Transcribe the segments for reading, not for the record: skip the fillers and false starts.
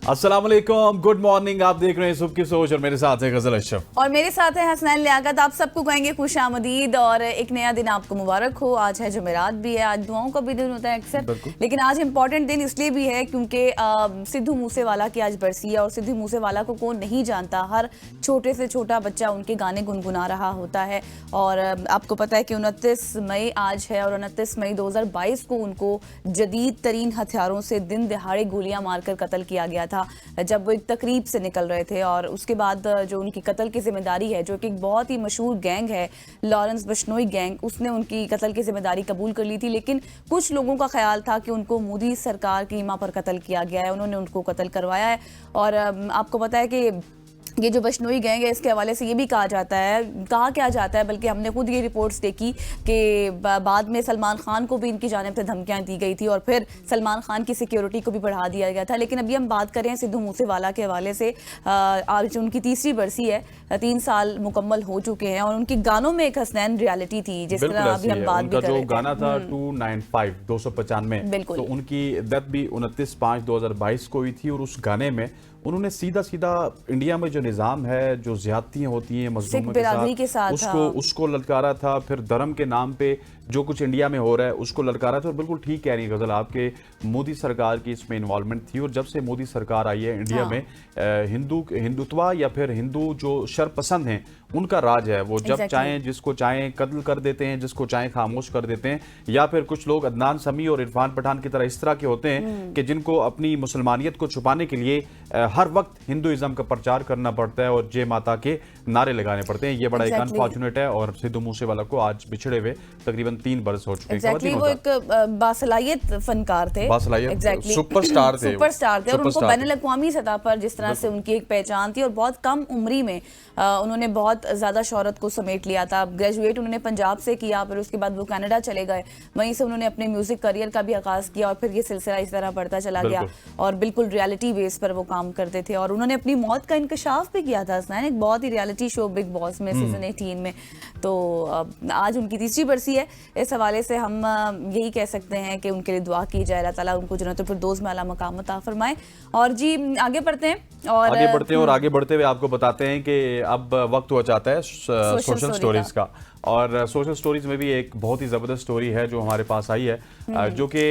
अस्सलाम वालेकुम, good morning. आप देख रहे हैं सुबह की सोच और मेरे साथ है गजल अशरफ और मेरे साथ है हसनैन लियाकत। आप सबको कहेंगे खुश आमदीद और एक नया दिन आपको मुबारक हो। आज है जुमेरात भी है, आज दुआओं का भी दिन होता है अक्सर, लेकिन आज इंपॉर्टेंट दिन इसलिए भी है क्योंकि सिद्धू मूसेवाला की आज बरसी है। और सिद्धू मूसेवाला को कौन नहीं जानता, हर छोटे से छोटा बच्चा उनके गाने गुनगुना रहा होता है। और आपको पता है कि 29 मई आज है और 29 मई 2022 को उनको जदीद तरीन हथियारों से दिन दिहाड़े गोलियां मारकर कत्ल किया गया था जब वो एक तकरीब से निकल रहे थे। और उसके बाद जो उनकी कत्ल की जिम्मेदारी है, जो कि एक बहुत ही मशहूर गैंग है लॉरेंस बिश्नोई गैंग, उसने उनकी कत्ल की जिम्मेदारी कबूल कर ली थी। लेकिन कुछ लोगों का ख्याल था कि उनको मोदी सरकार की ईमा पर कत्ल किया गया है, उन्होंने उनको कत्ल करवाया है। और आपको पता है कि ये जो बिश्नोई गैंग है, इसके हवाले से ये भी कहा जाता है, कहा क्या जाता है, बल्कि हमने खुद ये रिपोर्ट्स देखी कि बाद में सलमान खान को भी इनकी जानिब से धमकियां दी गई थी और फिर सलमान खान की सिक्योरिटी को भी बढ़ा दिया गया था। लेकिन अभी हम बात करें सिद्धू मूसेवाला के हवाले से। आज उनकी तीसरी बरसी है, 3 साल मुकम्मल हो चुके हैं और उनके गानों में एक हसनैन रियलिटी थी, जिस तरह अभी हम बात भी कर रहे थे। गाना था 295 तो उनकी डेथ भी 29/5/2022 को हुई थी। और उस गाने में उन्होंने सीधा सीधा इंडिया में जो निज़ाम है, जो ज्यादतियां होती हैं मजलूमों के साथ उसको ललकारा था। फिर धर्म के नाम पे जो कुछ इंडिया में हो रहा है उसको ललकारा था। और बिल्कुल ठीक कह रही है गजल, आपके मोदी सरकार की इसमें इन्वॉल्वमेंट थी। और जब से मोदी सरकार आई है इंडिया में, हिंदुत्व या फिर हिंदू जो शरपसंद हैं उनका राज है। वो जब चाहें जिसको चाहें कत्ल कर देते हैं, जिसको चाहें खामोश कर देते हैं। या फिर कुछ लोग अदनान समी और इरफान पठान की तरह इस तरह के होते हैं कि जिनको अपनी मुसलमानियत को छुपाने के लिए हर वक्त हिंदुइज्म का प्रचार करना पड़ता है और जय माता के नारे लगाने पड़ते हैं। ये बड़ा एक अनफॉर्चुनेट है। और सिद्धू मूसेवाला को आज बिछड़े हुए तकरीबन 3 बरस हो चुके हैं। वो एक बासलाहियत फनकार थे, सुपरस्टार थे और उनको बैनुल अक़वामी सतह पर जिस तरह से उनकी एक पहचान थी और बहुत कम उम्री में उन्होंने बहुत ज्यादा शोहरत को समेट लिया था। ग्रेजुएट उन्होंने पंजाब से किया, फिर उसके बाद वो कनाडा चले गए, वहीं से उन्होंने अपने म्यूजिक करियर का भी आगाज किया और फिर ये सिलसिला इस तरह बढ़ता चला गया और बिल्कुल रियलिटी बेस पर वो काम करते थे। और उन्होंने अपनी मौत का इंकशाफ भी किया था एक बहुत ही रियलिटी शो बिग बॉस में सीजन 18 में। तो आज उनकी तीसरी बरसी है। इस हवाले से हम यही कह सकते हैं कि उनके लिए दुआ की जाए, अल्लाह ताला उनको जन्नत फिरदौस में आला मकाम अता फरमाए। और जी आगे बढ़ते हैं और आगे बढ़ते हुए आपको बताते हैं कि अब वक्त हो जाता है सोशल स्टोरीज का। और सोशल स्टोरीज में भी एक बहुत ही ज़बरदस्त स्टोरी है जो हमारे पास आई है, जो कि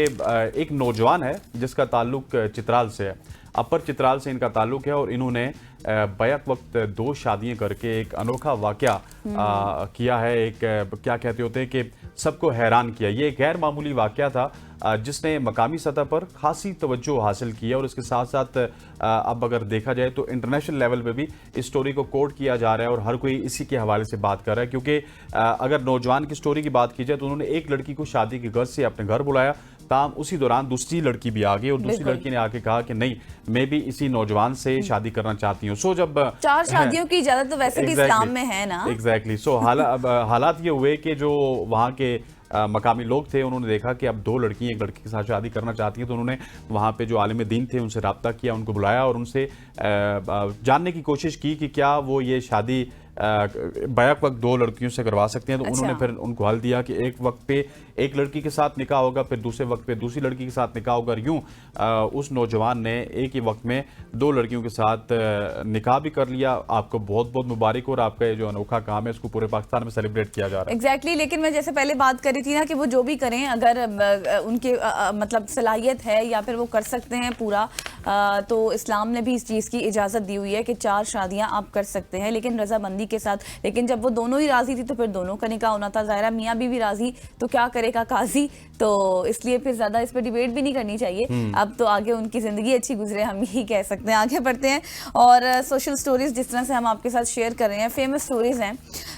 एक नौजवान है जिसका ताल्लुक चित्राल से है। अपर चित्राल से इनका ताल्लुक है और इन्होंने बैक वक्त 2 शादियां करके एक अनोखा वाकया किया है। एक क्या कहते होते हैं कि सबको हैरान किया। ये गैर मामूली वाकया था जिसने मकामी सतह पर खासी तवज्जो हासिल की है। और इसके साथ साथ अब अगर देखा जाए तो इंटरनेशनल लेवल पे भी इस स्टोरी को कोट किया जा रहा है और हर कोई इसी के हवाले से बात कर रहा है। क्योंकि अगर नौजवान की स्टोरी की बात की जाए तो उन्होंने एक लड़की को शादी की गर्ज से अपने घर बुलाया, ताम उसी दौरान दूसरी लड़की भी आ गई और दूसरी लड़की ने आके कहा कि नहीं, मैं भी इसी नौजवान से शादी करना चाहती हूँ। सो जब 4 शादियों की इजाजत तो वैसे भी इस्लाम में है ना। एग्जैक्टली। सो हालात ये हुए कि जो वहाँ के मकामी लोग थे उन्होंने देखा कि अब 2 लड़की एक लड़के के साथ शादी करना चाहती हैं। तो उन्होंने वहाँ पे जो आलिम दीन थे उनसे रब्ता किया, उनको बुलाया और उनसे जानने की कोशिश की कि क्या वो ये शादी बैक वक्त 2 लड़कियों से करवा सकते हैं। तो उन्होंने फिर उनको हल दिया कि एक वक्त पे एक लड़की के साथ निकाह होगा, फिर दूसरे वक्त पे दूसरी लड़की के साथ निकाह होगा। यूं उस नौजवान ने एक ही वक्त में 2 लड़कियों के साथ निकाह भी कर लिया। आपको बहुत बहुत मुबारक। और आपका ये जो अनोखा काम है इसको पूरे पाकिस्तान में सेलिब्रेट किया जा रहा है। एग्जैक्टली। लेकिन मैं जैसे पहले बात करी थी ना कि वो जो भी करें, अगर उनके मतलब सलाहियत है या फिर वो कर सकते हैं पूरा, तो इस्लाम ने भी इस चीज़ की इजाज़त दी हुई है कि 4 शादियां आप कर सकते हैं, लेकिन रजामंदी के साथ। लेकिन जब वो दोनों ही राजी थी तो फिर दोनों का निकाह होना था। ज़ाहिरा मियाँ बीवी राजी तो क्या करेगा काजी, तो इसलिए फिर ज़्यादा इस पर डिबेट भी नहीं करनी चाहिए। अब तो आगे उनकी ज़िंदगी अच्छी गुजरे, हम यही कह सकते हैं। आगे बढ़ते हैं और सोशल स्टोरीज़ जिस तरह से हम आपके साथ शेयर कर रहे हैं, फेमस स्टोरीज़ हैं।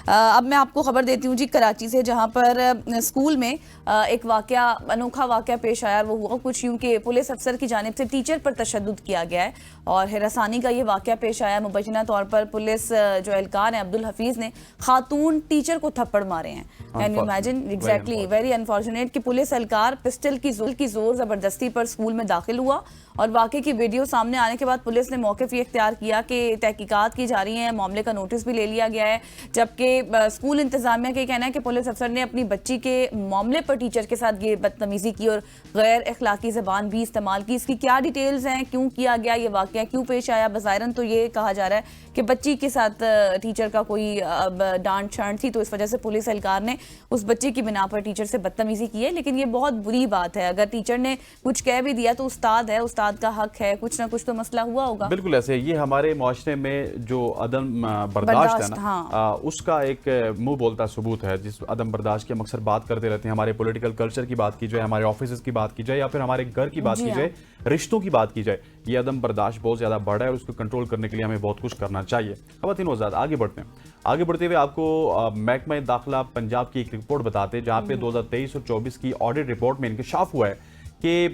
अब मैं आपको खबर देती हूँ जी कराची से, जहाँ पर स्कूल में एक वाकया, अनोखा वाकया पेश आया। वो हुआ कुछ यूँ कि पुलिस अफसर की जानिब से टीचर पर तशद्दुद किया गया है और हिरासानी का ये वाकया पेश आया। मुबैना तौर पर पुलिस जो एहलकार ने, अब्दुल हफीज ने, खातून टीचर को थप्पड़ मारे हैं। Can you imagine? Exactly, very unfortunate कि पुलिस एहलकार पिस्टल की जोर जबरदस्ती पर स्कूल में दाखिल हुआ और वाकई की वीडियो सामने आने के बाद पुलिस ने मौके पर इख्तियार किया कि तहकीकात की जा रही है, मामले का नोटिस भी ले लिया गया है। जबकि स्कूल इंतजामिया का कहना है कि पुलिस अफसर ने अपनी बच्ची के मामले पर टीचर के साथ ये बदतमीजी की और गैर अखलाकी जबान भी इस्तेमाल की। इसकी क्या डिटेल्स हैं, क्यों किया गया ये वाकया, क्यों पेश आया? बज़ाहिरन तो ये कहा जा रहा है कि बच्ची के साथ टीचर का कोई डांट छांट थी, तो इस वजह से पुलिस एहलकार ने उस बच्चे की बिना पर टीचर से बदतमीजी की है। लेकिन ये बहुत बुरी बात है, अगर टीचर ने कुछ कह भी दिया तो उस्ताद है, उस्ताद का हक है, कुछ ना कुछ तो मसला हुआ होगा। बिल्कुल ऐसे, ये हमारे माशरे में जो अदम बर्दाश्त है ना, हाँ। उसका एक मुंह बोलता सबूत है। जिस अदम बर्दाश्त की हम अक्सर बात करते रहते हैं, हमारे पॉलिटिकल कल्चर की बात की जाए, हमारे ऑफिस की बात की जाए, या फिर हमारे घर की बात की जाए, रिश्तों की बात की जाए, ये अदम बर्दाश्त बहुत ज्यादा बढ़ा है और उसको कंट्रोल करने के लिए हमें बहुत कुछ करना चाहिए। ख़वातीन व हज़रात, आगे बढ़ते हैं। आगे बढ़ते हुए आपको महकमा दाखिला पंजाब की एक रिपोर्ट बताते हैं, जहां पे 2023 और 24 की ऑडिट रिपोर्ट में इंकशाफ हुआ है कि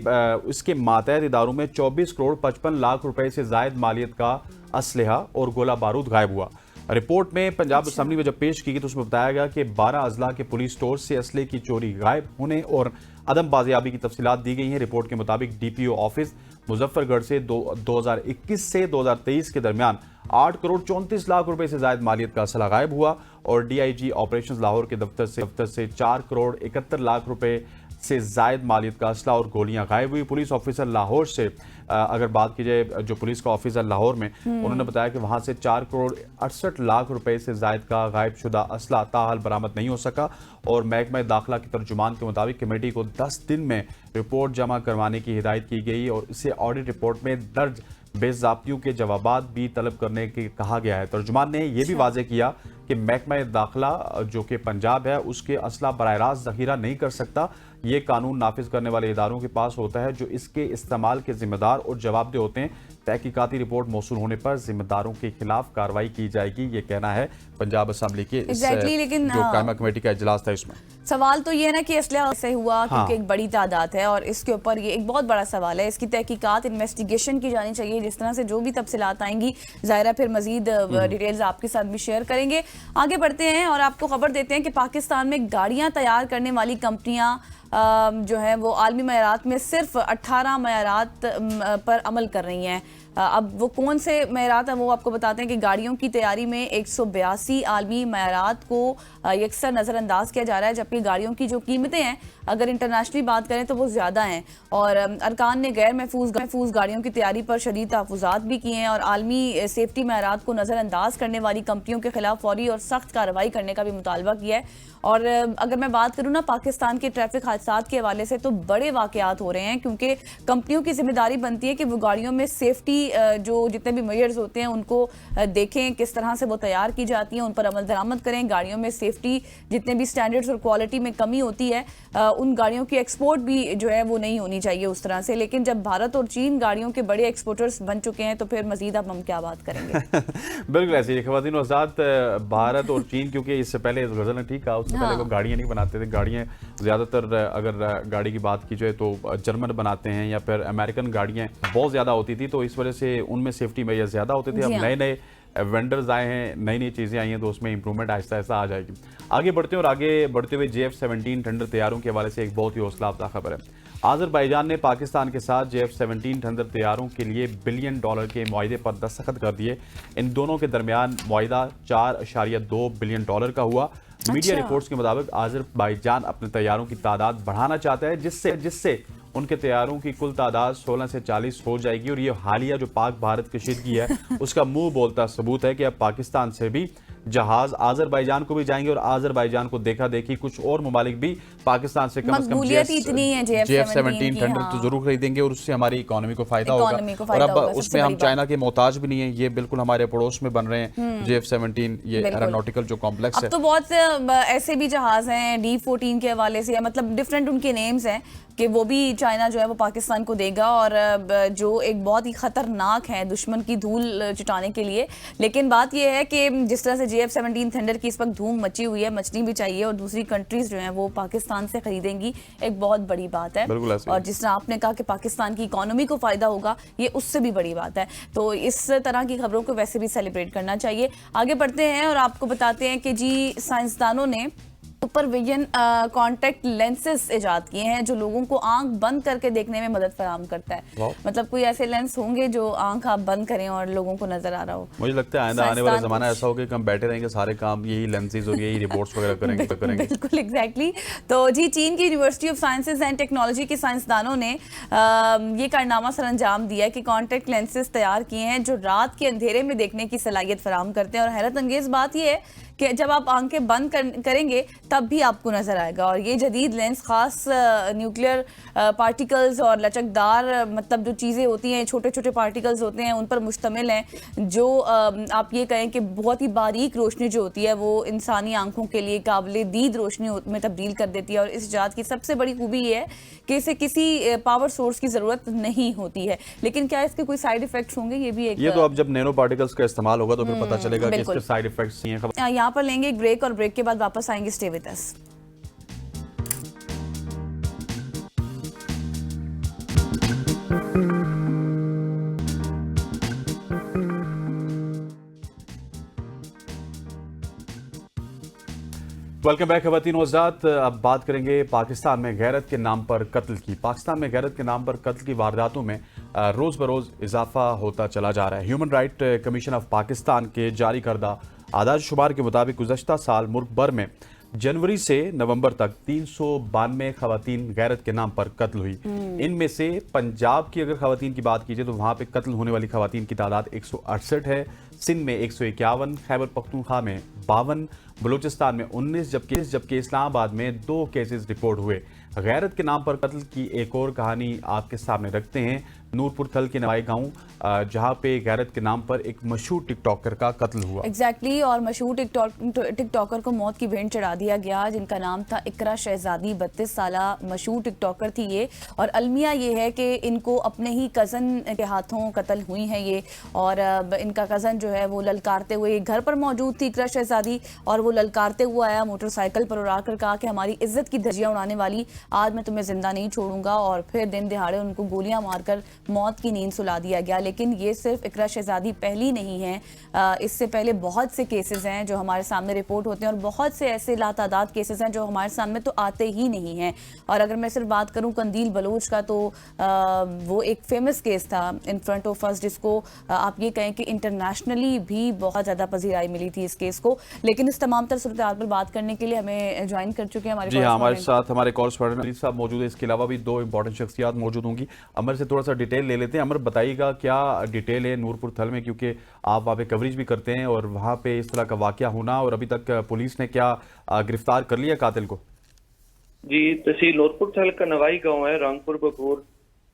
इसके मातहत इदारों में 24 करोड़ 55 लाख रुपए से जायद मालियत का असलहा और गोला बारूद गायब हुआ। रिपोर्ट में पंजाब असम्बली में जब पेश की गई तो उसमें बताया गया कि 12 अजला के पुलिस स्टोर से असले की चोरी गायब होने और अदम बाजियाबी की तफसीलात दी गई हैं। रिपोर्ट के मुताबिक डीपीओ ऑफिस मुजफ्फरगढ़ से 2021 से 2023 के दरमियान 8 करोड़ 34 लाख रुपए से जायद मालियत का असला गायब हुआ और डीआईजी ऑपरेशंस लाहौर के दफ्तर से 4 करोड़ 71 लाख रुपए से जायद मालियत का असला और गोलियां गायब हुई। पुलिस ऑफिसर लाहौर से अगर बात की जाए, जो पुलिस का ऑफिसर लाहौर में, उन्होंने बताया कि वहां से 4 करोड़ 68 लाख रुपए से जायद का गायब शुदा असला ताहाल बरामद नहीं हो सका। और महकमा दाखिला के तर्जुमान के मुताबिक कमेटी को 10 दिन में रिपोर्ट जमा करवाने की हिदायत की गई और इसे ऑडिट रिपोर्ट में दर्ज बेज़ाब्तियों के जवाबात भी तलब करने के कहा गया है। तर्जुमान ने यह भी वाज़ेह किया कि महकमा दाखिला जो कि पंजाब है, उसके असला बराह रास्त ज़ख़ीरा नहीं कर सकता। ये कानून नाफिज करने वाले इदारों के पास होता है जो इसके इस्तेमाल के जिम्मेदार और जवाबदेह होते हैं। तहकीकाती रिपोर्ट मौसूल होने पर जिम्मेदारों के खिलाफ कार्रवाई की जाएगी, ये कहना है पंजाब असम्बली के लेकिन जो कायमा कमेटी का इजलास था। इसमें सवाल तो ये है ना कि असला से हुआ क्योंकि एक बड़ी तादाद है और इसके ऊपर ये एक बहुत बड़ा सवाल है। इसकी तहकीकात, इन्वेस्टिगेशन की जानी चाहिए। जिस तरह से जो भी तफसीलात आएंगी, ज़ाहिरा फिर मजीद डिटेल्स आपके साथ भी शेयर करेंगे। आगे बढ़ते हैं और आपको खबर देते हैं कि पाकिस्तान में गाड़ियां तैयार करने वाली कंपनियां जो है वो आलमी मयारात में सिर्फ 18 मयारात पर अमल कर रही हैं। अब वो कौन से मयारात हैं वो आपको बताते हैं कि गाड़ियों की तैयारी में 182 आलमी मयारात को यकसर नज़रअंदाज किया जा रहा है, जबकि गाड़ियों की जो कीमतें हैं अगर इंटरनेशनली बात करें तो वो ज़्यादा हैं। और अरकान ने गैर महफूज गाड़ियों की तैयारी पर शदीद तहफ़्फ़ुज़ात भी किए हैं और आलमी सेफ्टी मयारात को नज़रअंदाज करने वाली कंपनियों के खिलाफ फौरी और सख्त कार्रवाई करने का भी मुतालबा किया है। और अगर मैं बात करूँ ना पाकिस्तान के ट्रैफिक हादसात के हवाले से, तो बड़े वाक़यात हो रहे हैं क्योंकि कंपनियों की जिम्मेदारी बनती है कि वो गाड़ियों में सेफ्टी जो जितने भी मेजर्स होते हैं उनको देखें, किस तरह से वो तैयार की जाती हैं, उन पर अमल दरामद करें। गाड़ियों में सेफ्टी जितने भी स्टैंडर्ड्स और क्वालिटी में कमी होती है, उन गाड़ियों की एक्सपोर्ट भी जो है वो नहीं होनी चाहिए उस तरह से। लेकिन जब भारत और चीन गाड़ियों के बड़े एक्सपोर्टर्स बन चुके हैं तो फिर मजीद अब हम क्या बात करेंगे। बिल्कुल ऐसे ही ख़वातीन व हज़रात, भारत और चीन, क्योंकि इससे पहले गज़ल ने ठीक कहा, उससे पहले वो गाड़ियाँ नहीं बनाते थे। गाड़ियाँ ज़्यादातर अगर गाड़ी की बात की जाए तो जर्मन बनाते हैं या फिर अमेरिकन गाड़ियाँ बहुत ज़्यादा होती थी, तो इस वजह से उनमें सेफ्टी मेजर ज़्यादा होते थे। अब नए नए वेंडर्स आए हैं, नई नई चीज़ें आई हैं, तो उसमें इंप्रूवमेंट आहिस्ता आहिस्ता आ जाएगी। आगे बढ़ते हैं और आगे बढ़ते हुए JF-17 टेंडर तैयारों के हवाले से एक बहुत ही हौसला अफजा खबर है। आज़रबाईजान ने पाकिस्तान के साथ JF-17 टेंडर तैयारों के लिए $1 बिलियन के मुआहदे पर दस्तखत कर दिए। इन दोनों के दरमियान मुआहदा $4.2 बिलियन का हुआ। मीडिया रिपोर्ट्स के मुताबिक आज़रबाईजान अपने तैयारों की तादाद बढ़ाना चाहता है, जिससे उनके तैयारों की कुल तादाद 16 से 40 हो जाएगी। और ये हालिया जो पाक भारत कशीदगी है उसका मुंह बोलता सबूत है कि अब पाकिस्तान से भी जहाज आज़रबाईजान को भी जाएंगे और आज़रबाईजान को देखा देखी कुछ और ममालिक भी पाकिस्तान से कम JF-17 टेंडर तो जरूर खरीदेंगे और उससे हमारी इकोनॉमी को फायदा होगा। और अब उसमें हम चाइना के मोहताज भी नहीं है, ये बिल्कुल हमारे पड़ोस में बन रहे हैं JF-17, ये एरोनॉटिकल जो कॉम्प्लेक्स है। अब तो बहुत ऐसे भी जहाज हैं D-14 के हवाले से, मतलब डिफरेंट उनके नेम्स हैं, कि वो भी चाइना जो है वो पाकिस्तान को देगा, और जो एक बहुत ही खतरनाक है दुश्मन की धूल चुटाने के लिए। लेकिन बात यह है कि जिस तरह से JF-17 थंडर की इस वक्त धूम मची हुई है, मचनी भी चाहिए, और दूसरी कंट्रीज जो हैं वो पाकिस्तान से खरीदेंगी, एक बहुत बड़ी बात है। और जिस तरह आपने कहा कि पाकिस्तान की इकोनॉमी को फायदा होगा, ये उससे भी बड़ी बात है। तो इस तरह की खबरों को वैसे भी सेलिब्रेट करना चाहिए। आगे बढ़ते हैं और आपको बताते हैं कि जी साइंसदानों ने सुपर विजन कॉन्टैक्ट लेंसेज इजाद किए हैं जो लोगों को आंख बंद करके देखने में मदद फराहम करता है। मतलब कोई ऐसे लेंस होंगे जो आंख आप बंद करें और लोगों को नजर आ रहा हो। मुझे लगता है आने वाला जमाना ऐसा होगा कि हम बैठे रहेंगे, सारे काम यही लेंसेज और यही रिपोर्ट्स वगैरह करेंगे। बिल्कुल एग्जैक्टली। तो जी चीन की university of sciences and technology के साइंसदानों ने ये कारनामा सर अंजाम दिया है कि कॉन्टैक्ट लेंसेज तैयार किए हैं जो रात के अंधेरे में देखने की सलाहियत फराहम करते हैं। और हैरत अंगेज बात यह है कि जब आप आंखें बंद करेंगे तब भी आपको नजर आएगा। और ये जदीद लेंस खास न्यूक्लियर पार्टिकल्स और लचकदार मतलब जो चीज़ें होती हैं, छोटे छोटे पार्टिकल्स होते हैं, उन पर मुश्तमिल हैं, जो आप ये कहें कि बहुत ही बारीक रोशनी जो होती है वो इंसानी आंखों के लिए काबिल दीद रोशनी में तब्दील कर देती है। और इस इजाद की सबसे बड़ी खूबी ये है कि इसे किसी पावर सोर्स की ज़रूरत नहीं होती है। लेकिन क्या इसके कोई साइड इफेक्ट्स होंगे, ये भी एक ये तो अब जब नैनो पार्टिकल्स का इस्तेमाल होगा तो फिर पता चलेगा कि इसके साइड इफेक्ट्स नहीं है। यहाँ पर लेंगे एक ब्रेक और ब्रेक के बाद वापस आएंगे। Stay with us. Welcome back खवातीन और हज़रात। अब बात करेंगे पाकिस्तान में गैरत के नाम पर कत्ल की। पाकिस्तान में गैरत के नाम पर कत्ल की वारदातों में रोज़ बरोज़ इजाफा होता चला जा रहा है। Human right commission of Pakistan के जारी करदा आदाद शुमार के मुताबिक गुज़श्ता साल मुल्क भर में जनवरी से नवंबर तक 392 खवातीन गैरत के नाम पर कत्ल हुई। इनमें से पंजाब की अगर खवातीन की बात कीजिए तो वहां पे कत्ल होने वाली खवातीन की तादाद 168 है, सिंध में 151, खैबर पख्तूनख्वा में 52, बलूचिस्तान में 19, जबकि इस्लामाबाद में 2 केसेस रिपोर्ट हुए। गैरत के नाम पर कत्ल की एक और कहानी आपके सामने रखते हैं। नूरपुर थल के नवाई गांव जहां पे गैरत के नाम पर एक मशहूर टिकटॉकर का कत्ल हुआ। एग्जैक्टली और मशहूर टिकटॉकर को मौत की भेंट चढ़ा दिया गया जिनका नाम था इकरा शहजादी। 32 साला मशहूर टिकटॉकर थी ये। और अलमिया ये है कि इनको अपने ही कज़न के हाथों कत्ल हुई हैं ये। और इनका कज़न जो है वो ललकारते हुए घर पर मौजूद थी इकरा शहजादी, और वो ललकारते हुआ आया मोटरसाइकिल पर और आकर कहा कि हमारी इज्जत की धज्जियां उड़ाने वाली, आज मैं तुम्हें जिंदा नहीं छोड़ूंगा। और फिर दिन दिहाड़े उनको गोलियां मारकर मौत की नींद सुला दिया गया। लेकिन ये सिर्फ इकरा शहजादी पहली नहीं है, इससे पहले बहुत से केसेस हैं जो हमारे सामने रिपोर्ट होते हैं, और बहुत से ऐसे लातादाद केसेस हैं जो हमारे सामने तो आते ही नहीं हैं। और अगर मैं सिर्फ बात करूं कंदील बलोच का, तो वो एक फेमस केस था इन फ्रंट ऑफ अस, जिसको आप ये कहें कि इंटरनेशनली भी बहुत ज़्यादा पजीराई मिली थी इस केस को। लेकिन इस तमाम तर सूरत पर बात करने के लिए हमें ज्वाइन कर चुके हैं हमारे साथ हमारे कॉरेस्पॉन्डेंट साहब मौजूद है। इसके अलावा भी 2 इंपॉर्टेंट शख्सियात मौजूद होंगी। अमर से थोड़ा सा डिटेल ले लेते हैं। अमर बताइएगा क्या डिटेल है नूरपुर थल में, क्योंकि आप वहाँ पे कवरेज भी करते हैं और वहाँ पे इस तरह का वाकया होना, और अभी तक पुलिस ने क्या गिरफ्तार कर लिया कातिल को? जी, तहसील नूरपुर थल का नवाई गांव है रंगपुर बकूर,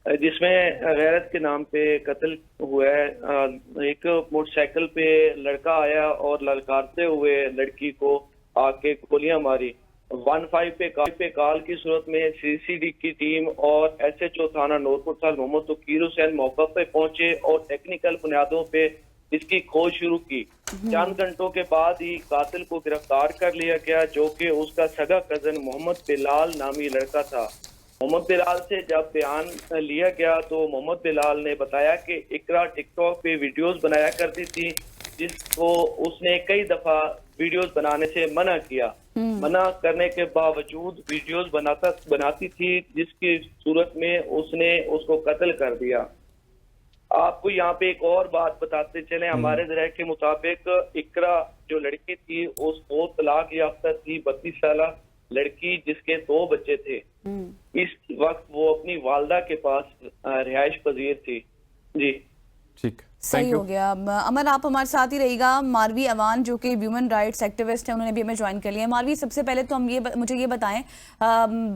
जिसमें गैरत के नाम पे कत्ल हुआ है। एक मोटरसाइकिल पे लड़का आया और ललकारते हुए लड़की को आके गोलियां मारी। 15 पे कॉल की सूरत में सीसीडी की टीम और SHO थाना नूरपुर थल मोहम्मद तकीर हुसैन मौके पे पहुंचे और टेक्निकल बुनियादों पे इसकी खोज शुरू की। चंद घंटों के बाद ही कातिल को गिरफ्तार कर लिया गया, जो कि उसका सगा कजन मोहम्मद बिलाल नामी लड़का था। मोहम्मद बिलाल से जब बयान लिया गया तो मोहम्मद बिलाल ने बताया कि इकरा टिकटॉक पे वीडियोस बनाया करती थी, जिसको उसने कई दफा वीडियोस बनाने से मना किया। मना करने के बावजूद वीडियोस बनाती थी, जिसकी सूरत में उसने उसको कत्ल कर दिया। आपको यहाँ पे एक और बात बताते चले, हमारे जराये के मुताबिक इकरा जो लड़की थी उसको तलाक याफ्ता थी, 32 साल लड़की जिसके 2 बच्चे थे। इस वक्त वो अपनी वालदा के पास रिहाइश पजीर थी। जी ठीक, सही हो गया। अमर आप हमारे साथ ही रहिएगा। मारवी अवान जो कि ह्यूमन राइट्स एक्टिविस्ट हैं, उन्होंने भी हमें ज्वाइन कर लिया है। मारवी, सबसे पहले तो मुझे ये बताएं,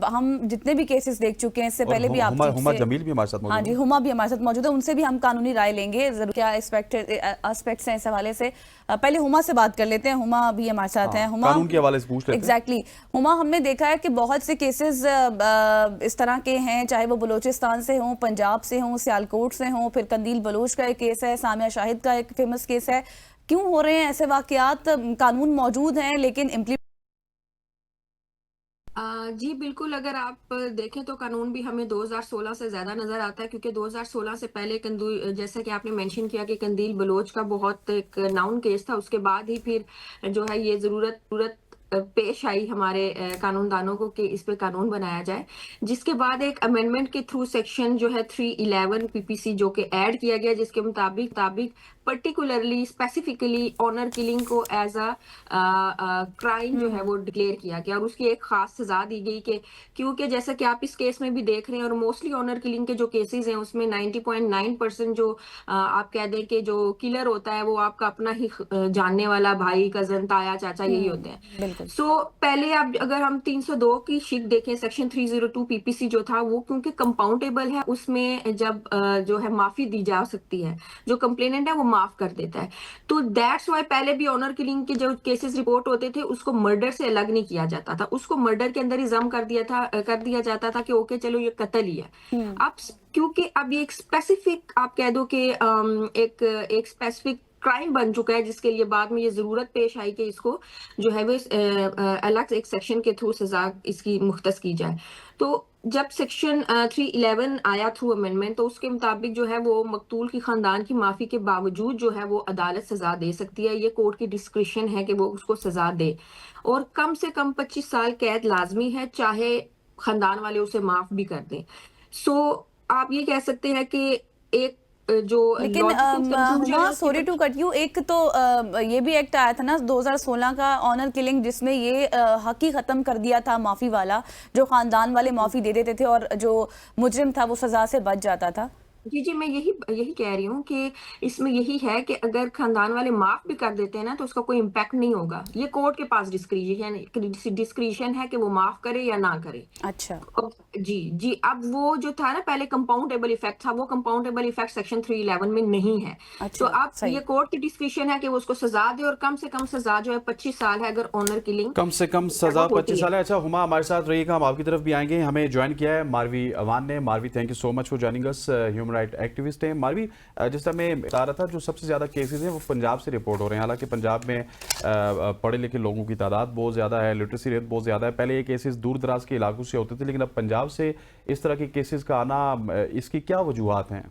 हम जितने भी केसेस देख चुके हैं इससे पहले भी आप हुमा जमील भी हमारे साथ मौजूद है। हाँ जी, हुमा भी हमारे साथ मौजूद है, उनसे भी हम कानूनी राय लेंगे, क्या एस्पेक्ट्स हैं इस हवाले से। पहले हुमा से बात कर लेते हैं। हुमा अभी हमारे साथ हैं। हुमा, कानून के हवाले से पूछ लेते हैं। एग्जैक्टली हुमा, हमने देखा है कि बहुत से केसेस इस तरह के हैं, चाहे वो बलूचिस्तान से हों, पंजाब से हों, सियालकोट से हों, फिर कंदील बलोच का एक केस है, सामिया शाहिद का एक फेमस केस है। क्यों हो रहे हैं ऐसे वाकयात? कानून मौजूद हैं लेकिन जी बिल्कुल, अगर आप देखें तो कानून भी हमें 2016 से ज़्यादा नज़र आता है, क्योंकि 2016 से पहले जैसा कि आपने मेंशन किया कि कंदील बलोच का बहुत एक नाउन केस था, उसके बाद ही फिर जो है ये ज़रूरत पेश आई हमारे कानूनदानों को कि इस पे कानून बनाया जाए, जिसके बाद एक अमेंडमेंट के थ्रू सेक्शन जो है 311 पीपीसी जो कि ऐड किया गया, जिसके मुताबिक पर्टिकुलरली स्पेसिफिकली ऑनर किलिंग को एज अ क्राइम जो है वो डिक्लेयर किया गया और उसकी एक खास सजा दी गई कि क्योंकि जैसा कि आप इस केस में भी देख रहे हैं, और मोस्टली ऑनर किलिंग के जो केसेस हैं उसमें 90.9% जो आप कह दें कि जो किलर होता है वो आपका अपना ही जानने वाला भाई, कजन, ताया, चाचा यही होते हैं। सो पहले आप अगर हम 302 की शिक देखें, सेक्शन 302 पीपीसी जो था वो क्योंकि कंपाउंटेबल है, उसमें जब जो है माफी दी जा सकती है, जो कंप्लेनेंट है वो माफ कर देता है। तो दैट्स वाई पहले भी ऑनर किलिंग के जो केसेस रिपोर्ट होते थे उसको मर्डर से अलग नहीं किया जाता था, उसको मर्डर के अंदर ही जम कर दिया जाता था कि ओके चलो ये कत्ल ही है। अब क्योंकि अब ये एक स्पेसिफिक आप कह दो कि एक स्पेसिफिक क्राइम बन चुका है, जिसके लिए बाद में ये जरूरत पेश आई कि इसको जो है वो अलग एक सेक्शन के थ्रू सजा इसकी मुख्तस की जाए। तो जब सेक्शन 311 आया थ्रू अमेंडमेंट, तो उसके मुताबिक जो है वो मकतूल की खानदान की माफी के बावजूद जो है वो अदालत सजा दे सकती है। ये कोर्ट की डिस्क्रिशन है कि वो उसको सजा दे, और कम से कम 25 साल कैद लाजमी है, चाहे खानदान वाले उसे माफ भी कर दें। सो आप ये कह सकते हैं कि एक जो लेकिन Huma, sorry to cut you, एक तो ये भी एक्ट आया था ना 2016 का ऑनर किलिंग, जिसमें ये हक ही खत्म कर दिया था माफी वाला, जो खानदान वाले माफी दे देते थे और जो मुजरिम था वो सजा से बच जाता था। जी मैं यही कह रही हूँ कि इसमें यही है कि अगर खानदान वाले माफ भी कर देते हैं ना तो उसका कोई इम्पैक्ट नहीं होगा। ये कोर्ट के पास डिस्क्रिशन है कि वो माफ करे या ना करे। अच्छा जी अब वो जो था ना पहले कंपाउंडेबल इफेक्ट था, वो कंपाउंडेबल इफेक्ट सेक्शन 311 में नहीं है। अच्छा, तो अब ये कोर्ट की डिस्क्रिशन है कि वो उसको सजा दे, और कम से कम सजा जो है 25 साल है अगर ऑनर किलिंग, कम से कम सजा 25 साल है। अच्छा हुमा, हमारे साथ रहिएगा, हम आपकी तरफ भी आएंगे। हमें ज्वाइन किया है मारवी अवान ने। Marvi, thank you so much for joining us, human right activist हैं। मारवी, जिस तरह मैं बता रहा था, जो सबसे ज़्यादा केसेस हैं वो पंजाब से रिपोर्ट हो रहे हैं। हालांकि पंजाब में पढ़े लिखे लोगों की तादाद बहुत ज़्यादा है, लिटरेसी रेट बहुत ज़्यादा है। पहले ये केसेस दूर दराज के इलाकों से होते थे, लेकिन अब पंजाब से इस तरह के केसेस का आना, इसकी क्या वजूहात हैं?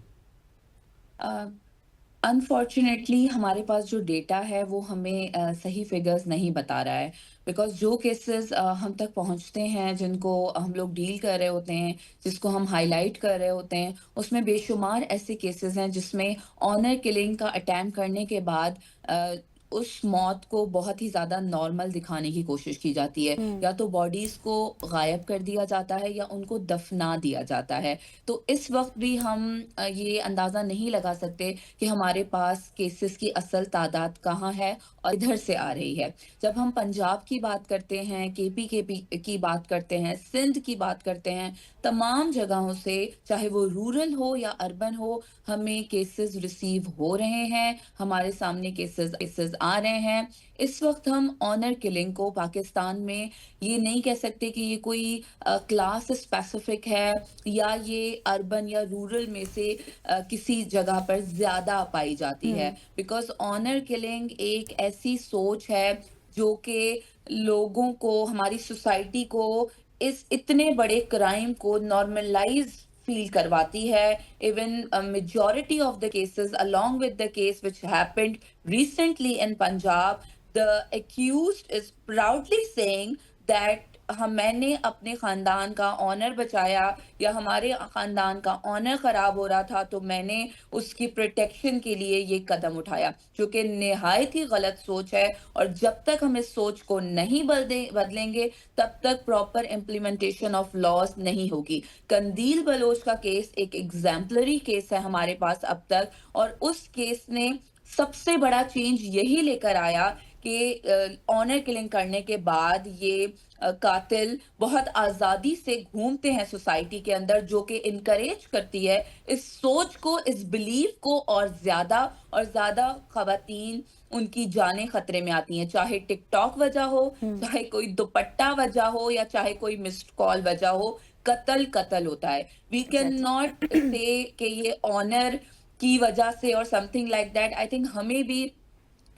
अनफॉर्चुनेटली हमारे पास जो डेटा है वो हमें सही फिगर्स नहीं बता रहा है, बिकॉज जो केसेस हम तक पहुंचते हैं, जिनको हम लोग डील कर रहे होते हैं, जिसको हम हाईलाइट कर रहे होते हैं, उसमें बेशुमार ऐसे केसेस हैं जिसमें ऑनर किलिंग का अटैम्प्ट करने के बाद उस मौत को बहुत ही ज़्यादा नॉर्मल दिखाने की कोशिश की जाती है, या तो बॉडीज़ को गायब कर दिया जाता है या उनको दफना दिया जाता है। तो इस वक्त भी हम ये अंदाज़ा नहीं लगा सकते कि हमारे पास केसेस की असल तादाद कहाँ है और इधर से आ रही है। जब हम पंजाब की बात करते हैं, केपी की बात करते हैं, सिंध की बात करते हैं, तमाम जगहों से, चाहे वो रूरल हो या अर्बन हो, हमें केसेस रिसीव हो रहे हैं, हमारे सामने केसेस आ रहे हैं। इस वक्त हम ऑनर किलिंग को पाकिस्तान में ये नहीं कह सकते कि ये कोई क्लास स्पेसिफिक है या ये अर्बन या रूरल में से किसी जगह पर ज्यादा पाई जाती है, बिकॉज ऑनर किलिंग एक ऐसी सोच है जो कि लोगों को, हमारी सोसाइटी को इस इतने बड़े क्राइम को नॉर्मलाइज फील करवाती है। Even a majority of the cases, along with the case which happened recently in Punjab, the accused is proudly saying that मैंने अपने खानदान का ऑनर बचाया या हमारे खानदान का ऑनर खराब हो रहा था तो मैंने उसकी प्रोटेक्शन के लिए ये कदम उठाया, जो कि निहायत ही गलत सोच है। और जब तक हम इस सोच को नहीं बदलेंगे तब तक प्रॉपर इम्प्लीमेंटेशन ऑफ लॉज नहीं होगी। कंदील बलोच का केस एक एग्जाम्पलरी केस है हमारे पास अब तक, और उस केस ने सबसे बड़ा चेंज यही लेकर आया कि ऑनर किलिंग करने के बाद ये कातिल बहुत आज़ादी से घूमते हैं सोसाइटी के अंदर, जो कि इनकरेज करती है इस सोच को, इस बिलीफ को, और ज़्यादा ख़वातीन उनकी जानें खतरे में आती हैं, चाहे टिकटॉक वजह हो, चाहे कोई दुपट्टा वजह हो, या चाहे कोई मिस्ड कॉल वजह हो, कत्ल होता है। वी कैन नॉट से कि ये ऑनर की वजह से और something like that. I think हमें भी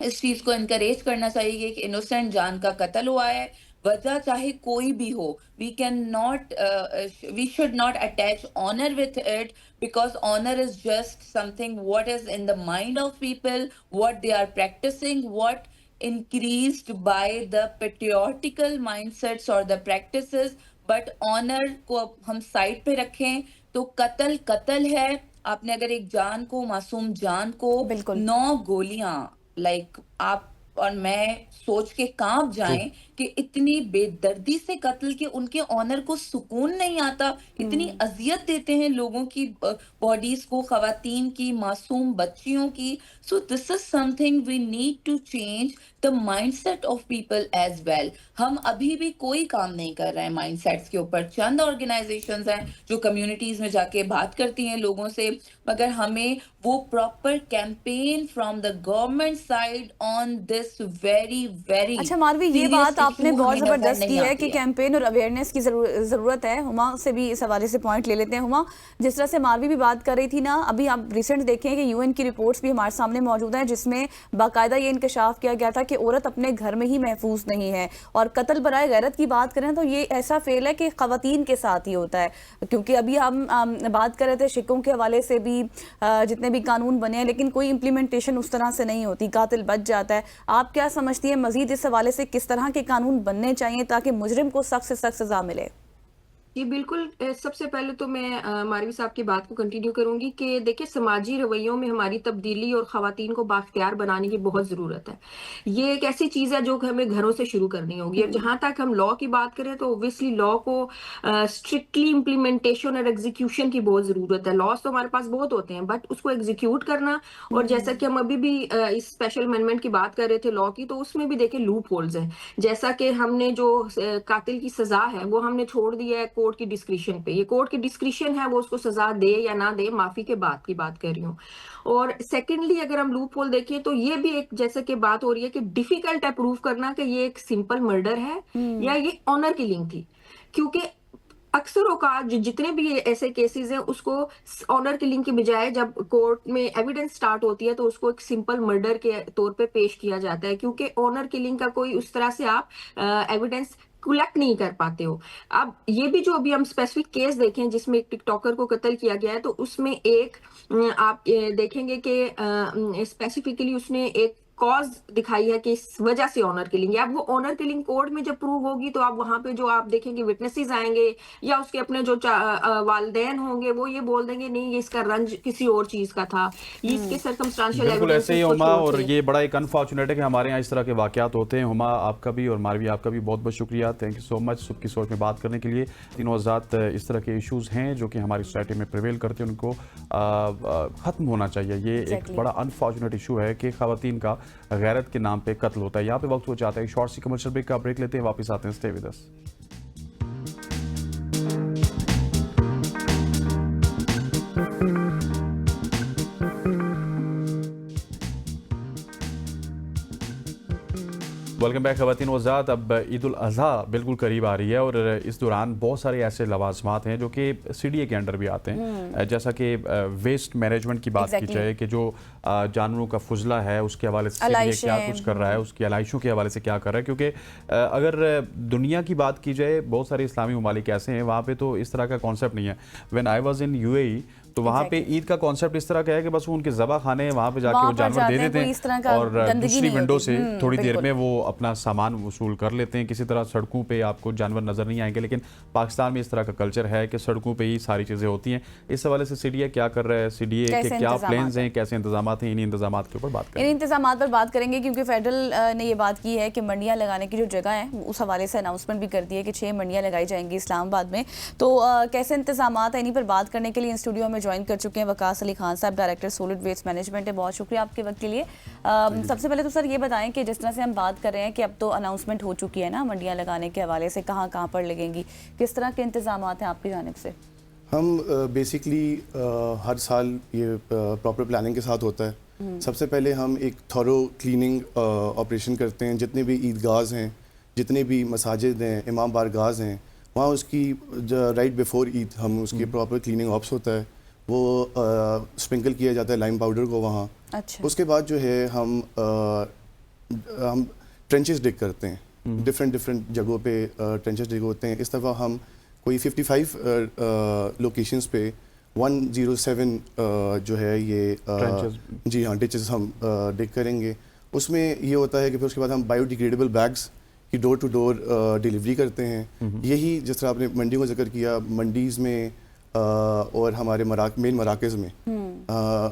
इस चीज को इनकरेज करना चाहिए कि इनोसेंट जान का कत्ल हुआ है, वजह चाहे कोई भी हो, we should not attach honor with it, because honor is just something what is in the mind of people, what they are practicing, what increased by the patriotical mindsets or the practices. but honor को हम side पे रखें तो कत्ल है। आपने अगर एक जान को, मासूम जान को 9 गोलियां, लाइक आप और मैं सोच के कांप जाएं कि इतनी बेदर्दी से कत्ल के उनके ऑनर को सुकून नहीं आता, इतनी अजियत देते हैं लोगों की बॉडीज को, खवातीन की, मासूम बच्चियों की। So this is something we need to change the mindset of people as well. हम अभी भी कोई काम नहीं कर रहे हैं माइंडसेट्स के ऊपर। चंद ऑर्गेनाइजेशंस हैं जो कम्युनिटीज में जाके बात करती हैं लोगों से, मगर हमें वो proper campaign from the government side on this very very. अच्छा मारवी, ये बात आपने बहुत जबरदस्त की है कि कैंपेन और अवेयरनेस की जरूरत है। हुमा से भी इस हवाले से पॉइंट ले लेते हैं। हुमा, जिस तरह से मारवी भी बात कर रही थी ना, अभी आप रिसेंट देखें कि यूएन की रिपोर्ट्स भी हमारे सामने मौजूद हैं जिसमें बाकायदा ये इंकशाफ किया गया था कि औरत अपने घर में ही महफूज नहीं है। और कत्ल बराए गैरत की बात करें तो ये ऐसा फेल है कि खवातीन के साथ ही होता है, क्योंकि अभी हम बात कर रहे थे शिकों के हवाले से भी जितने भी कानून बने हैं, लेकिन कोई इम्प्लीमेंटेशन उस तरह से नहीं होती, कातिल बच जाता है। आप क्या समझती हैं मजीद इस हवाले से किस तरह के कानून बनने चाहिए ताकि मुजरिम को सख्त से सख्त सजा मिले? जी बिल्कुल। सबसे पहले तो मैं मारवी साहब की बात को कंटिन्यू करूंगी कि देखिए समाजी रवैयों में हमारी तब्दीली और खवातीन को बाख्तियार बनाने की बहुत ज़रूरत है। ये एक ऐसी चीज़ है जो हमें घरों से शुरू करनी होगी। और जहाँ तक हम लॉ की बात करें तो ओब्वियसली लॉ को स्ट्रिक्टली इम्प्लीमेंटेशन और एग्जीक्यूशन की बहुत ज़रूरत है। लॉज तो हमारे पास बहुत होते हैं, बट उसको एग्जीक्यूट करना, और जैसा कि हम अभी भी इस स्पेशल अमेंडमेंट की बात कर रहे थे लॉ की, तो उसमें भी देखिए लूप होल्स हैं। जैसा कि हमने जो कातिल की सजा है वो हमने छोड़ दिया है कोर्ट की डिस्क्रिशन पे। ये कोर्ट की डिस्क्रिशन है, वो उसको सजा दे या ना दे, माफी के बाद की बात कर रही हूँ। और सेकेंडली अगर हम लूप होल देखें तो ये भी एक जैसे कि बात हो रही है कि डिफिकल्ट है प्रूव करना कि ये एक सिंपल मर्डर है या ये ऑनर किलिंग थी, क्योंकि अक्सर औकात जितने भी ऐसे केसेस हैं उसको ऑनर किलिंग की बजाय जब कोर्ट में एविडेंस स्टार्ट होती है तो उसको एक सिंपल मर्डर के तौर पे पेश किया जाता है, क्योंकि ऑनर किलिंग का कोई उस तरह से आप एविडेंस कलेक्ट नहीं कर पाते हो। अब ये भी जो अभी हम स्पेसिफिक केस देखें जिसमें एक टिकटॉकर को कत्ल किया गया है, तो उसमें एक आप देखेंगे कि स्पेसिफिकली उसने एक कॉज दिखाई है कि इस वजह से ऑनर किलिंग है। अब वो ऑनर किलिंग कोर्ट में जब प्रूव होगी तो आप वहां पे जो आप देखेंगे विटनेसेस आएंगे या उसके अपने जो वालिदैन होंगे वो ये बोल देंगे नहीं ये इसका रंज किसी और चीज का था, ये इसके सर्कमस्टेंशियल बिल्कुल ऐसे ही हुमा। और ये बड़ा एक अनफॉर्चुनेट है कि हमारे यहाँ इस तरह के वाकयात होते हैं। हुमा, आपका भी और मारवी आपका भी बहुत बहुत शुक्रिया, थैंक यू सो मच सुबह की सोच में बात करने के लिए। तीनों आजाद इस तरह के इशूज़ हैं जो कि हमारी सोसाइटी में प्रिवेल करते हैं, उनको ख़त्म होना चाहिए। ये एक बड़ा अनफॉर्चुनेट इशू है कि ख़वातीन का गैरत के नाम पे कत्ल होता है। यहाँ पे वक्त हो जाता है शॉर्ट सी कमर्शियल ब्रेक का, ब्रेक लेते हैं, वापस आते हैं, stay with us. Welcome back खवातीन वज़ात। अब ईद उल अज़हा बिल्कुल करीब आ रही है और इस दौरान बहुत सारे ऐसे लवाजमात हैं जो कि CDA के अंडर भी आते हैं, जैसा कि वेस्ट मैनेजमेंट की बात की जाए कि जो जानवरों का फुजला है उसके हवाले से CDA क्या कुछ कर रहा है, उसकी आलाइशों के हवाले से क्या कर रहा है। क्योंकि अगर दुनिया की बात की जाए बहुत सारे इस्लामी ममालिक ऐसे हैं वहाँ पे तो इस तरह का कॉन्सेप्ट नहीं है। When I was in UAE तो वहाँ पे ईद का कॉन्सेप्ट इस तरह का है कि बस वो उनके ज़बा खाने हैं, वहाँ पे जाके वो जानवर दे देते हैं और दूसरी विंडो से थोड़ी देर में वो अपना सामान वसूल कर लेते हैं। किसी तरह सड़कों पे आपको जानवर नज़र नहीं आएंगे, लेकिन पाकिस्तान में इस तरह का कल्चर है कि सड़कों पे ही सारी चीज़ें होती हैं। इस हवाले से CDA क्या कर रहा है, CDA के क्या प्लान्स हैं, कैसे इंतजाम हैं, इन इंतजाम के ऊपर बात करेंगे। इन इंतजाम पर बात करेंगे क्योंकि फेडरल ने ये बात की है कि मंडियाँ लगाने की जो जगह है उस हवाले से अनाउंसमेंट भी कर दी है कि 6 मंडियाँ लगाई जाएंगी इस्लामाबाद में। तो कैसे इंतजाम है, इन्हीं पर बात करने के लिए इन स्टूडियो में ज्वाइन कर चुके हैं वकास अली खान साहब, डायरेक्टर सॉलिड वेस्ट मैनेजमेंट है। बहुत शुक्रिया आपके वक्त के लिए। सबसे पहले तो सर ये बताएं कि जिस तरह से हम बात कर रहे हैं कि अब तो अनाउंसमेंट हो चुकी है ना मंडियाँ लगाने के हवाले से, कहाँ कहाँ पर लगेंगी, किस तरह के इंतजाम हैं आपकी जानिब से? हम बेसिकली हर साल ये प्रॉपर प्लानिंग के साथ होता है। सबसे पहले हम एक थॉरो क्लीनिंग ऑपरेशन करते हैं। जितने भी ईदगाह हैं, जितने भी मसाजिद हैं, इमाम बारगाह हैं, वहाँ उसकी राइट बिफोर ईद हम उसकी प्रॉपर क्लीनिंग ऑप्स होता है। वो स्प्रिंकल किया जाता है लाइम पाउडर को वहाँ। अच्छा। उसके बाद जो है हम ट्रेंचेस डिग करते हैं, डिफरेंट जगहों पे ट्रेंचेस डिग होते हैं। इस दफ़ा हम कोई 55 लोकेशंस पे 107 जो है ये जी हाँ डिचेस हम डिग करेंगे। उसमें ये होता है कि फिर उसके बाद हम बायोडिग्रेडेबल बैग्स की डोर टू डोर डिलीवरी करते हैं। यही जिस तरह आपने मंडी को जिक्र किया, मंडीज़ में और हमारे मेन मराकज़ में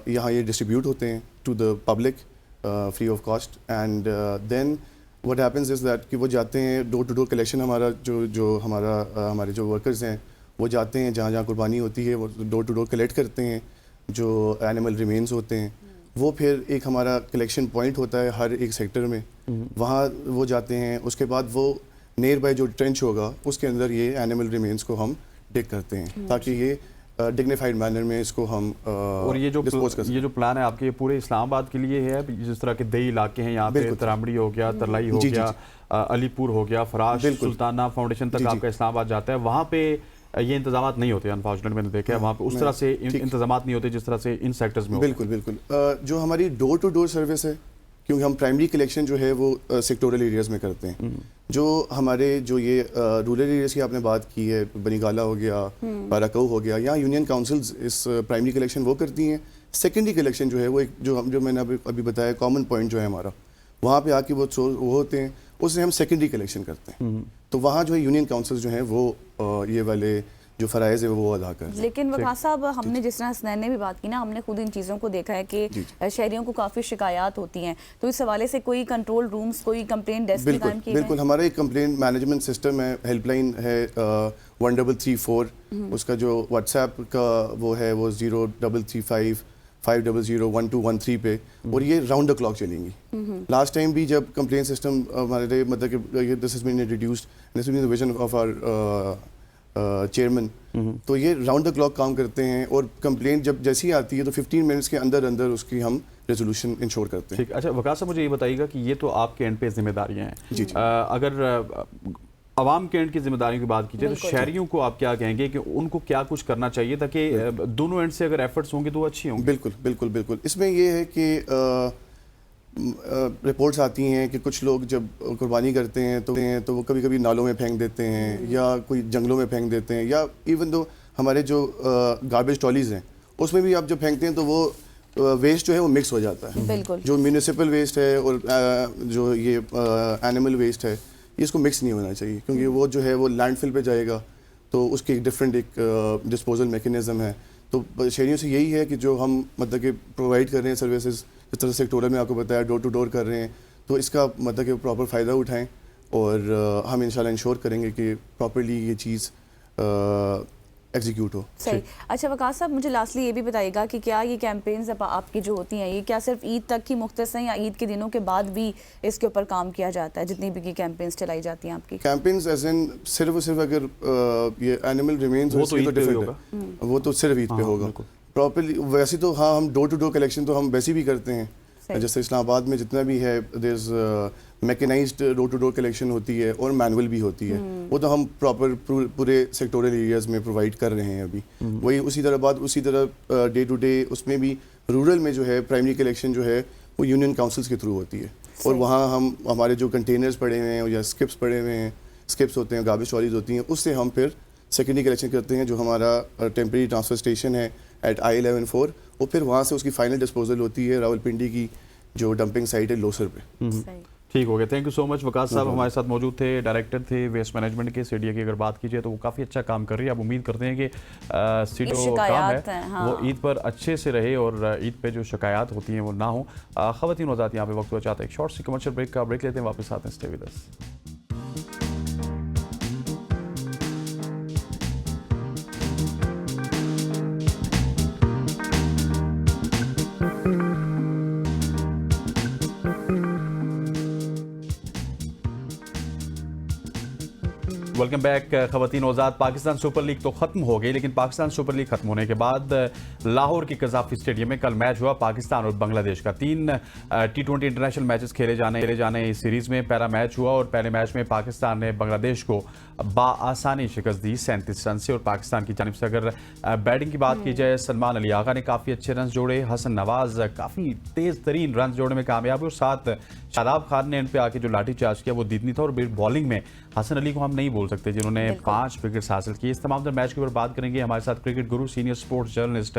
यहाँ ये डिस्ट्रीब्यूट होते हैं to the public free of cost. And then what happens is that कि वो जाते हैं डोर टू डोर कलेक्शन। हमारा हमारे जो वर्कर्स हैं वो जाते हैं जहाँ जहाँ कुर्बानी होती है, वो डोर टू डोर कलेक्ट करते हैं जो एनिमल रिमेन्स होते हैं। वो फिर एक हमारा कलेक्शन पॉइंट होता है हर एक सेक्टर में, वहाँ वो जाते हैं। उसके बाद वो नियर बाय जो ट्रेंच होगा उसके अंदर ये एनिमल रिमेन्स को हम डिग करते हैं ताकि ये डिग्निफाइड मैनर में इसको हम और ये जो प्लान है आपके पूरे इस्लामाबाद के लिए है? जिस तरह के दही इलाके हैं यहाँ पे, तरामड़ी हो गया, तरलाई हो गया, अलीपुर हो गया, फराश, सुल्ताना फाउंडेशन तक आपका इस्लामाबाद जाता है, वहाँ पे ये इंतजामात नहीं होते? अनफॉर्चुनेट मैंने देखा है वहाँ पे उस तरह से इंतजामात नहीं होते जिस तरह से इन सेक्टर्स में। बिल्कुल जो हमारी डोर टू डोर सर्विस है, क्योंकि हम प्राइमरी कलेक्शन जो है वो सेक्टोरल एरियाज में करते हैं। जो हमारे जो ये रूरल एरियाज की आपने बात की है, बनीगाला हो गया, बाराकऊ हो गया, यहाँ यूनियन काउंसिल्स इस प्राइमरी कलेक्शन वो करती हैं। सेकेंडरी कलेक्शन जो है वो एक जो मैंने अभी बताया कॉमन पॉइंट जो है हमारा, वहाँ पे आके वो होते हैं, उससे हम सेकेंडरी कलेक्शन करते हैं। तो वहाँ जो है यूनियन काउंसिल्स जो हैं वो ये वाले जो फ़राइज़ है वो अदा कर। लेकिन वकास साहब, हमने जिस तरह हसनैन ने भी बात की ना, हमने खुद इन चीज़ों को देखा है कि शहरियों को काफ़ी शिकायत होती हैं, तो इस हवाले से कोई कंट्रोल रूम्स, कोई कंप्लेंट डेस्क भी कायम किए? बिल्कुल हमारा एक कंप्लेंट मैनेजमेंट सिस्टम है, हेल्पलाइन है 1334। उसका जो व्हाट्सएप का वो है वो 0335 5001213 पे, और ये राउंड द क्लॉक चलेंगी। लास्ट टाइम भी जब कंप्लेंट सिस्टम हमारे मतलब कि this has been introduced, this is the vision of our chairman, तो ये राउंड द क्लॉक काम करते हैं। और कंप्लेंट जब जैसी आती है तो 15 मिनट्स के अंदर अंदर उसकी हम रेजोल्यूशन इंश्योर करते हैं। ठीक। अच्छा वकास साहब, मुझे ये बताइएगा कि ये तो आपके एंड पे जिम्मेदारियां हैं जी। अगर आवाम के एंड की जिम्मेदारियों की बात कीजिए तो शहरियों को आप क्या कहेंगे कि उनको क्या कुछ करना चाहिए ताकि दोनों एंड से अगर एफर्ट्स होंगे तो वो अच्छी होंगी? बिल्कुल इसमें ये है कि रिपोर्ट्स आती हैं कि कुछ लोग जब कुर्बानी करते हैं तो वो कभी कभी नालों में फेंक देते हैं या कोई जंगलों में फेंक देते हैं, या इवन दो हमारे जो गार्बेज ट्रॉलीज हैं उसमें भी आप जब फेंकते हैं तो वो वेस्ट जो है वो मिक्स हो जाता है। जो म्यूनिसिपल वेस्ट है और जो ये एनिमल वेस्ट है, इसको मिक्स नहीं होना चाहिए, क्योंकि वो जो है वो लैंडफिल पे जाएगा तो उसकी एक डिफरेंट एक डिस्पोजल मैकेनिज्म है। तो शहरियों से यही है कि जो हम मतलब कि प्रोवाइड कर रहे हैं सर्विसेज, जिस तरह सेक्टोरल में आपको बताया डोर टू डोर कर रहे हैं, तो इसका मतलब कि प्रॉपर फ़ायदा उठाएं और हम इंशाल्लाह इंश्योर करेंगे कि प्रॉपर्ली ये चीज़ एग्जीक्यूट हो। सही। अच्छा वकास साहब, मुझे लास्टली ये भी बताइएगा कि क्या ये कैंपेन्स आपकी जो होती हैं ये क्या सिर्फ ईद तक ही मुख्तस हैं या ईद के दिनों के बाद भी इसके ऊपर काम किया जाता है? जितनी भी कैंपेन्स चलाई जाती हैं आपकी कैंपेन्स एज इन सिर्फ अगर ये एनिमल रिमेन्स वो तो डिफरेंट है, वो तो सिर्फ ईद पे होगा प्रॉपर्ली। वैसे तो हाँ, हम डोर टू डोर कलेक्शन तो हम वैसे भी करते हैं, जैसे इस्लामाबाद में जितना भी है there is mechanised door to door collection होती है और मैनुअल भी होती है। वो तो हम प्रॉपर पूरे सेक्टोरल एरियाज में प्रोवाइड कर रहे हैं अभी। वही उसी तरह डे टू डे उसमें भी रूरल में जो है प्राइमरी कलेक्शन जो है वो यूनियन काउंसिल्स के थ्रू होती है, और वहाँ हम हमारे जो कंटेनर्स पड़े हुए हैं या स्किप्स पड़े हुए हैं, स्किप्स होते हैं, गार्बेज ट्रॉलीज होती हैं, उससे हम फिर सेकेंडरी कलेक्शन करते हैं जो हमारा टेम्परेरी ट्रांसफर स्टेशन है एट I-11-4, और फिर वहाँ से उसकी फाइनल डिस्पोजल होती है रावलपिंडी की जो डंपिंग साइट है लोसर पे। ठीक हो गया, thank you so much. Waqas साहब हमारे साथ मौजूद थे, डायरेक्टर थे वेस्ट मैनेजमेंट के। सीडीए की अगर बात कीजिए तो वो काफ़ी अच्छा काम कर रही है। अब उम्मीद करते हैं कि सीडीओ काम है वो ईद पर अच्छे से रहे और ईद पे जो शिकायत होती हैं वो ना हो। ख़वातीन वज़ात यहाँ पे वक्त हो जाता है एक शॉर्ट सी कमर्शियल ब्रेक लेते हैं, वापस आते हैं। Stay with us. Welcome back खवातीन आज़ाद। पाकिस्तान सुपर लीग तो ख़त्म हो गई, लेकिन पाकिस्तान सुपर लीग ख़त्म होने के बाद लाहौर की कज़ाफ़ी स्टेडियम में कल मैच हुआ पाकिस्तान और बांग्लादेश का। 3 T20 इंटरनेशनल मैचेस खेले जाने इस सीरीज़ में पहला मैच हुआ और पहले मैच में पाकिस्तान ने बांग्लादेश को बाआसानी शिकस्त दी 37 रन से। और पाकिस्तान की जानिब से अगर बैटिंग की बात की जाए, सलमान अली आगा ने काफ़ी अच्छे रन जोड़े, हसन नवाज काफ़ी तेज़ तरीन रन जोड़ने में कामयाब हुए और साथ शादाब खान ने एंड पे आके जो लाठी चार्ज किया वो दीदनी था। और बॉलिंग में हसन अली को हम नहीं बोल सकते जिन्होंने 5 विकेट्स हासिल किए। इस तमाम मैच के ऊपर बात करेंगे। हमारे साथ क्रिकेट गुरु सीनियर स्पोर्ट्स जर्नलिस्ट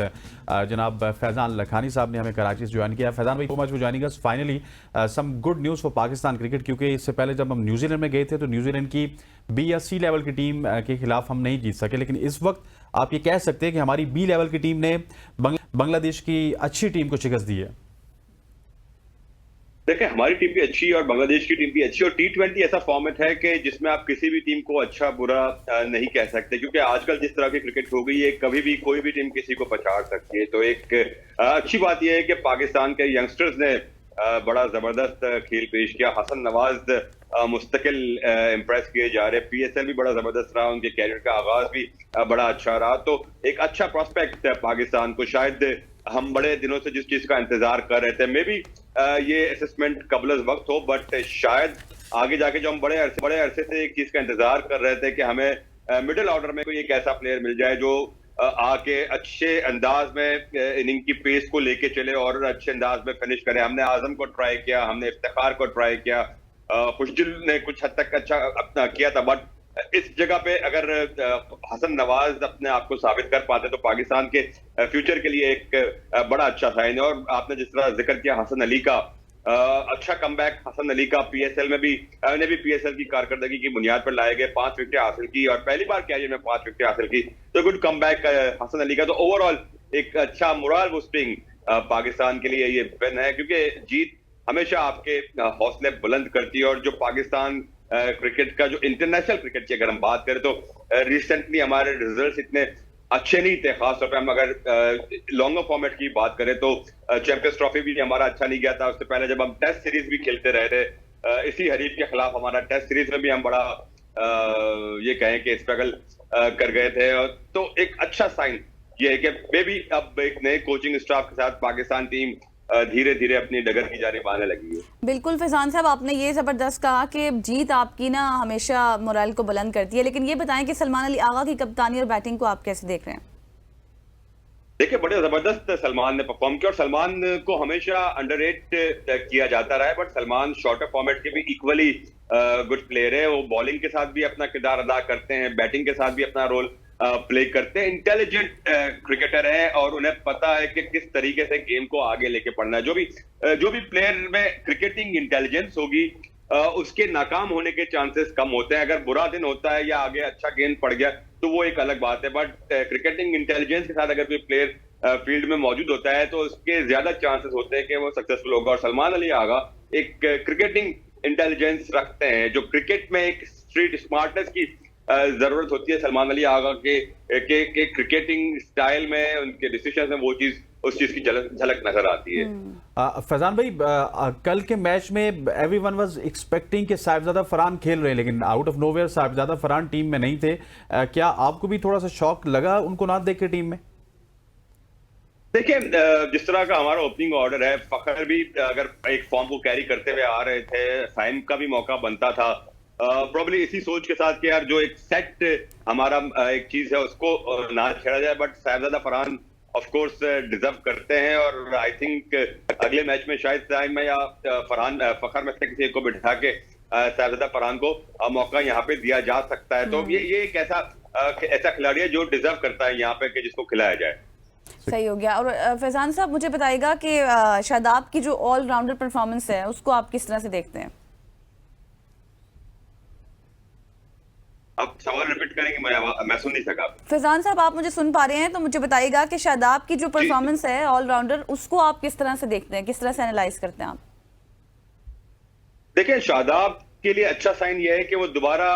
जनाब फैजान लखानी साहब ने हमें कराची से ज्वाइन किया। फैजान भाई, so much for joining us. Finally some good news for Pakistan cricket, क्योंकि इससे पहले जब हम न्यूजीलैंड में गए थे तो न्यूजीलैंड की बी या सी लेवल की टीम के खिलाफ हम नहीं जीत सके, लेकिन इस वक्त आप ये कह सकते हैं कि हमारी बी लेवल की टीम ने बांग्लादेश की अच्छी टीम को शिकस्त दी है। देखिए, हमारी टीम भी अच्छी और बांग्लादेश की टीम भी अच्छी, और T20 ऐसा फॉर्मेट है कि जिसमें आप किसी भी टीम को अच्छा बुरा नहीं कह सकते, क्योंकि आजकल जिस तरह की क्रिकेट हो गई है कभी भी कोई भी टीम किसी को पछाड़ सकती है। तो एक अच्छी बात यह है कि पाकिस्तान के यंगस्टर्स ने बड़ा जबरदस्त खेल पेश किया। हसन नवाज मुस्तकिल इम्प्रेस किए जा रहे, PSL भी बड़ा जबरदस्त रहा, उनके कैरियर का आगाज भी बड़ा अच्छा रहा। तो एक अच्छा प्रोस्पेक्ट है पाकिस्तान को। शायद हम बड़े दिनों से जिस चीज का इंतजार कर रहे थे, मे बी ये असेसमेंट कबल वक्त हो, बट शायद आगे जाके जो हम बड़े अरसे से एक चीज का इंतजार कर रहे थे कि हमें मिडिल ऑर्डर में कोई एक ऐसा प्लेयर मिल जाए जो आके अच्छे अंदाज में इनिंग की पेस को लेके चले और अच्छे अंदाज में फिनिश करे। हमने आजम को ट्राई किया, हमने इफ्तिखार को ट्राई किया, खुशदिल ने कुछ हद तक अच्छा अपना किया था, बट इस जगह पे अगर हसन नवाज अपने आप को साबित कर पाते तो पाकिस्तान के फ्यूचर के लिए एक बड़ा अच्छा साइन है। और आपने जिस तरह जिक्र किया हसन अली का, अच्छा कमबैक हसन अली का। PSL में भी PSL की कारकर्दगी की बुनियाद पर लाए गए, 5 विकेटें हासिल की और पहली बार कैरियर में 5 विकेटें हासिल की, तो गुड कमबैक हसन अली का। तो ओवरऑल एक अच्छा मोरल बूस्टिंग पाकिस्तान के लिए ये विन है, क्योंकि जीत हमेशा आपके हौसले बुलंद करती है। और जो पाकिस्तान क्रिकेट का जो इंटरनेशनल क्रिकेट की अगर हम बात करें तो रिसेंटली हमारे रिजल्ट्स इतने अच्छे नहीं थे। खासतौर पे हम अगर लॉन्गर फॉर्मेट की बात करें तो चैंपियंस ट्रॉफी भी हमारा अच्छा नहीं गया था। उससे पहले जब हम टेस्ट सीरीज भी खेलते रहे थे इसी हरीफ के खिलाफ, हमारा टेस्ट सीरीज में भी हम बड़ा ये कहें कि स्ट्रगल कर गए थे। तो एक अच्छा साइन ये है कि मे बी अब एक नए कोचिंग स्टाफ के साथ पाकिस्तान टीम धीरे धीरे अपनी डगर की जानिब आने लगी है। बिल्कुल फैजान साहब, आपने ये जबरदस्त कहा कि जीत आपकी ना हमेशा मोरल को बुलंद करती है, लेकिन ये बताएं कि सलमान अली आगा की कप्तानी और बैटिंग को आप कैसे देख रहे हैं? देखिए, बड़े जबरदस्त सलमान ने परफॉर्म किया और सलमान को हमेशा अंडररेट किया जाता रहा है, बट सलमान शॉर्टर फॉर्मेट के भी इक्वली गुड प्लेयर है। वो बॉलिंग के साथ भी अपना किरदार अदा करते हैं, बैटिंग के साथ भी अपना रोल प्ले करते हैं। इंटेलिजेंट क्रिकेटर है और उन्हें पता है कि किस तरीके से गेम को आगे लेके पढ़ना है। जो भी प्लेयर में क्रिकेटिंग इंटेलिजेंस होगी उसके नाकाम होने के चांसेस कम होते हैं। अगर बुरा दिन होता है या आगे अच्छा गेंद पड़ गया तो वो एक अलग बात है, बट क्रिकेटिंग इंटेलिजेंस के साथ अगर कोई प्लेयर फील्ड में मौजूद होता है तो उसके ज्यादा चांसेस होते हैं कि वो सक्सेसफुल होगा। और सलमान अली आगा एक क्रिकेटिंग इंटेलिजेंस रखते हैं, जो क्रिकेट में एक स्ट्रीट स्मार्टनेस की जरूरत होती है। सलमान अली आगा के क्रिकेटिंग स्टाइल में, उनके डिसीजन में वो चीज उस चीज की झलक नजर आती है। फैजान भाई, कल के मैच में एवरीवन वाज एक्सपेक्टिंग कि साहिबजादा फरहान खेल रहे हैं, लेकिन out of nowhere Sahibzada Farhan team में नहीं थे। क्या आपको भी थोड़ा सा शॉक लगा उनको ना देख के टीम में? देखिए, जिस तरह का हमारा ओपनिंग ऑर्डर है, फखर भी अगर एक फॉर्म को कैरी करते हुए आ रहे थे, साइम का भी मौका बनता था प्रॉब्ली इसी सोच के साथ कि यार जो एक सेट हमारा एक चीज है उसको ना छेड़ा जाए, but Sahibzada Farhan of course deserve करते हैं। और आई थिंक अगले मैच में शायद साइम या फखर में से किसी को बिठा के साहिबजादा फरहान को मौका यहाँ पे दिया जा सकता है। तो ये एक ऐसा खिलाड़ी है जो डिजर्व करता है यहाँ पे कि जिसको खिलाया जाए। सही हो गया। और फैजान साहब, मुझे बताइएगा कि शादाब की जो ऑलराउंडर परफॉर्मेंस है उसको आप किस तरह से देखते हैं? आप सवाल रिपीट करेंगे, मैं सुन नहीं सका। फैजान साहब, आप मुझे सुन पा रहे हैं तो मुझे बताइएगा कि शादाब की जो परफॉर्मेंस है ऑलराउंडर, उसको आप किस तरह से देखते हैं, किस तरह से एनालाइज करते हैं आप? देखिए, शादाब के लिए अच्छा साइन ये है कि वो दोबारा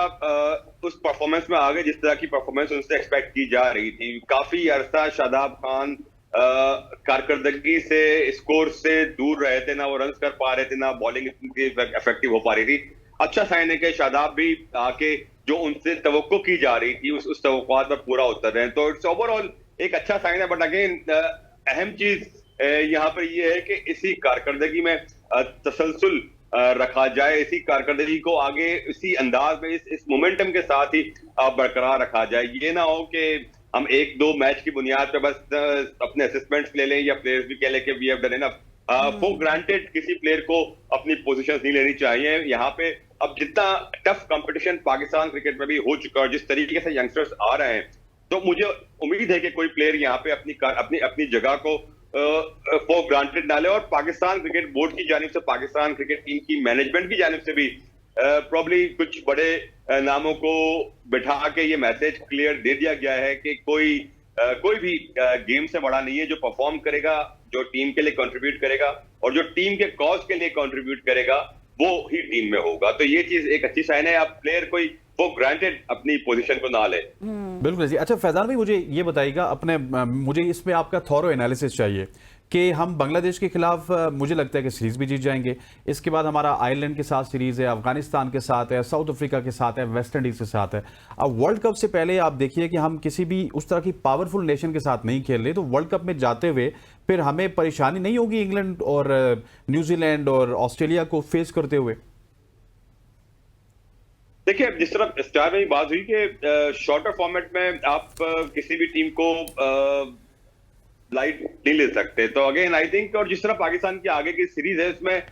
उस परफॉर्मेंस में आ गए जिस तरह की परफॉर्मेंस उनसे एक्सपेक्ट की जा रही थी। काफी अरसा शादाब खान कारकर्दगी से, स्कोर से दूर रहे थे, ना वो रन कर पा रहे थे, ना बॉलिंग इतनी इफेक्टिव हो पा रही थी। अच्छा साइन है कि शादाब भी आके जो उनसे तवक्को की जा रही थी उस तवक्कुआत पर पूरा उतर रहे हैं। तो इट्स ओवरऑल एक अच्छा साइन है। बट अगेन अहम चीज यहाँ पर ये है कि इसी कारकर्दगी में तसलसल रखा जाए, इसी कारकर्दगी को आगे इसी अंदाज में इस मोमेंटम के साथ ही बरकरार रखा जाए। ये ना हो कि हम एक दो मैच की बुनियाद पे बस अपने असेसमेंट्स ले लें या प्लेयर्स भी कह लें कि we have done enough. For granted किसी प्लेयर को अपनी पोजीशंस नहीं लेनी चाहिए। यहाँ पे अब जितना टफ कंपटीशन पाकिस्तान क्रिकेट में भी हो चुका है, जिस तरीके से यंगस्टर्स आ रहे हैं, तो मुझे उम्मीद है कि कोई प्लेयर यहाँ पे अपनी जगह को फॉर ग्रांटेड ना ले। और पाकिस्तान क्रिकेट बोर्ड की जानिब से, पाकिस्तान क्रिकेट टीम की मैनेजमेंट की जानिब से भी प्रॉब्ली कुछ बड़े नामों को बिठा के ये मैसेज क्लियर दे दिया गया है कि कोई भी गेम से बड़ा नहीं है। जो परफॉर्म करेगा, जो टीम के लिए कंट्रीब्यूट करेगा और जो टीम के कॉज के लिए कंट्रीब्यूट करेगा, वो ही टीम में होगा। तो ये चीज एक अच्छी साइन है। आप प्लेयर कोई फॉर ग्रांटेड अपनी पोजीशन को ना ले। बिल्कुल जी। अच्छा फैजान भाई, मुझे ये बताइएगा, मुझे इसमें आपका थॉरो एनालिसिस चाहिए कि हम बांग्लादेश के खिलाफ मुझे लगता है कि सीरीज भी जीत जाएंगे। इसके बाद हमारा आयरलैंड के साथ सीरीज है, अफगानिस्तान के साथ है, साउथ अफ्रीका के साथ है, वेस्ट इंडीज के साथ है। अब वर्ल्ड कप से पहले आप देखिए कि हम किसी भी उस तरह की पावरफुल नेशन के साथ नहीं खेल रहे, तो वर्ल्ड कप में जाते हुए फिर हमें परेशानी नहीं होगी इंग्लैंड और न्यूजीलैंड और ऑस्ट्रेलिया को फेस करते हुए? देखिए, जिस तरह स्टार में बात हुई कि शॉर्टर फॉर्मेट में आप किसी भी टीम को लाइट नहीं ले सकते, तो अगेन आई थिंक, और जिस तरह पाकिस्तान की आगे की सीरीज है उसमें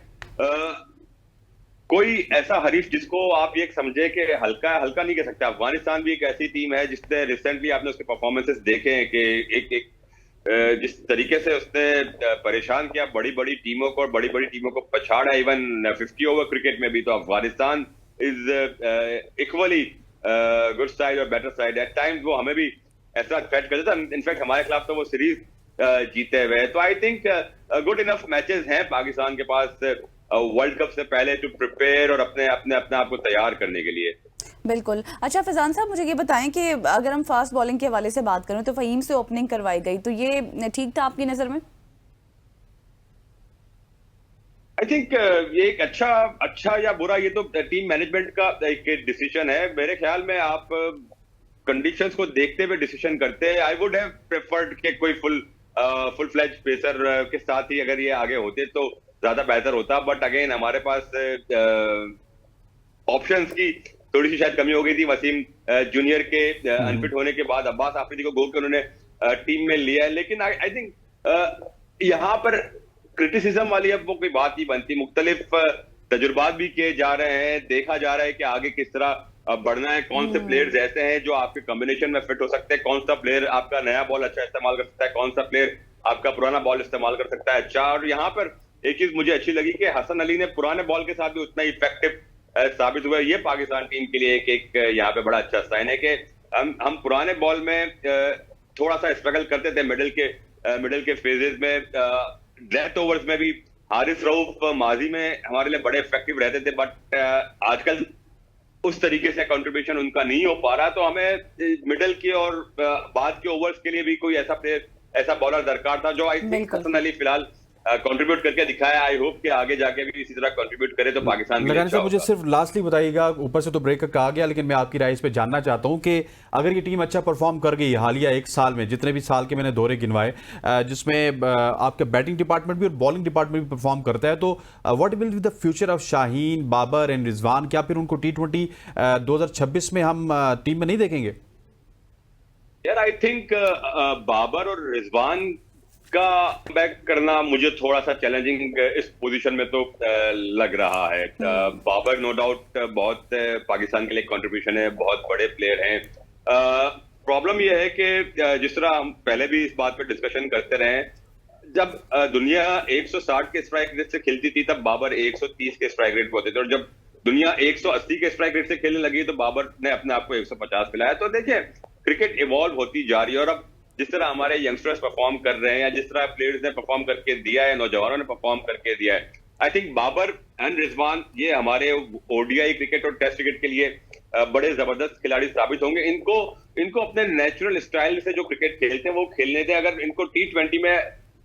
कोई ऐसा हरीफ जिसको आप ये समझे कि हल्का नहीं कह सकते। अफगानिस्तान भी एक ऐसी टीम है जिसने रिसेंटली आपने उसके परफॉर्मेंसेस देखे हैं कि एक जिस तरीके से उसने परेशान किया बड़ी बड़ी टीमों को और बड़ी बड़ी टीमों को पछाड़ा, इवन 50 ओवर क्रिकेट में भी। तो Afghanistan is equally good side और बेटर साइड। एट टाइम्स वो हमें भी ऐसा थ्रेट करता था, इनफैक्ट हमारे खिलाफ तो वो सीरीज जीते हुए। तो I think good enough matches हैं पाकिस्तान के पास वर्ल्ड कप से पहले टू प्रिपेयर और अपने आप को तैयार करने के लिए। बिल्कुल। अच्छा फैजान साहब, मुझे ये बताएं कि अगर हम फास्ट बॉलिंग के हवाले से बात करें तो फहीम से ओपनिंग करवाई गई, तो ये ठीक था आपकी नजर में? आई थिंक ये एक अच्छा या बुरा, ये तो टीम मैनेजमेंट का एक डिसीजन है। मेरे ख्याल में आप कंडीशंस को देखते हुए डिसीजन करते हैं। आई वुड हैव प्रेफर्ड कि कोई फुल फ्लेज पेसर के साथ ही अगर ये आगे होते तो ज्यादा बेहतर होता। बट अगेन हमारे पास ऑप्शंस की थोड़ी सी शायद कमी हो गई थी। वसीम जूनियर के अनफिट होने के बाद अब्बास आफरीदी को गो के उन्होंने टीम में लिया है। लेकिन आई थिंक यहाँ पर क्रिटिसिज्म वाली अब वो कोई बात नहीं बनती। मुख्तलिफ तजुर्बात भी किए जा रहे हैं, देखा जा रहा है कि आगे किस तरह बढ़ना है, कौन से प्लेयर्स ऐसे हैं जो आपके कॉम्बिनेशन में फिट हो सकते हैं, कौन सा प्लेयर आपका नया बॉल अच्छा इस्तेमाल कर सकता है, कौन सा प्लेयर आपका पुराना बॉल इस्तेमाल कर सकता है अच्छा। और यहाँ पर एक चीज मुझे अच्छी लगी कि हसन अली ने पुराने बॉल के साथ भी उतना इफेक्टिव साबित हुआ। ये पाकिस्तान टीम के लिए एक यहाँ पे बड़ा अच्छा साइन है कि हम पुराने बॉल में थोड़ा सा स्ट्रगल करते थे मिडिल के फेजेस में, डेथ ओवर्स में भी। हारिस रऊफ माजी में हमारे लिए बड़े इफेक्टिव रहते थे, बट आजकल उस तरीके से कंट्रीब्यूशन उनका नहीं हो पा रहा। तो हमें मिडिल के और बाद के ओवर्स के लिए भी कोई ऐसा प्लेयर, ऐसा बॉलर दरकार था जो आई थिंक हसन अली फिलहाल कंट्रीब्यूट करके दिखाया। आई होप कि आगे जाके भी इसी तरह कंट्रीब्यूट करे तो पाकिस्तान के लिए अच्छा होगा। मुझे सिर्फ लास्टली बताइएगा, ऊपर से तो ब्रेक का कहा गया, लेकिन मैं आपकी राय इस पे जानना चाहता हूं कि अगर ये टीम अच्छा परफॉर्म कर गई हालिया एक साल में, जितने भी साल के मैंने दौरे गिनवाए, जिसमें आपका बैटिंग डिपार्टमेंट भी और बॉलिंग डिपार्टमेंट भी परफॉर्म करता है, तो what will be the future of Shaheen, Babar and Rizwan? क्या फिर उनको T20 2026 में हम टीम में नहीं देखेंगे? यार आई थिंक बाबर और रिजवान का बैक करना मुझे थोड़ा सा चैलेंजिंग इस पोजीशन में तो लग रहा है। बाबर नो डाउट बहुत पाकिस्तान के लिए कंट्रीब्यूशन है, बहुत बड़े प्लेयर हैं। प्रॉब्लम यह है कि जिस तरह हम पहले भी इस बात पे डिस्कशन करते रहे, जब दुनिया 160 के स्ट्राइक रेट से खेलती थी तब बाबर 130 के स्ट्राइक रेट पे होते थे, और जब दुनिया 180 के स्ट्राइक रेट से खेलने लगी तो बाबर ने अपने आप को 150 पिलाया। तो देखिए, क्रिकेट इवॉल्व होती जा रही है, और अब जिस तरह हमारे यंगस्टर्स परफॉर्म कर रहे हैं या जिस तरह प्लेयर्स ने परफॉर्म करके दिया है, नौजवानों ने परफॉर्म करके दिया है, I think Babar and Rizwan ये हमारे ओडीआई क्रिकेट और टेस्ट क्रिकेट के लिए बड़े जबरदस्त खिलाड़ी साबित होंगे। इनको अपने नेचुरल स्टाइल से जो क्रिकेट खेलते हैं वो खेलने दें। अगर इनको T20 में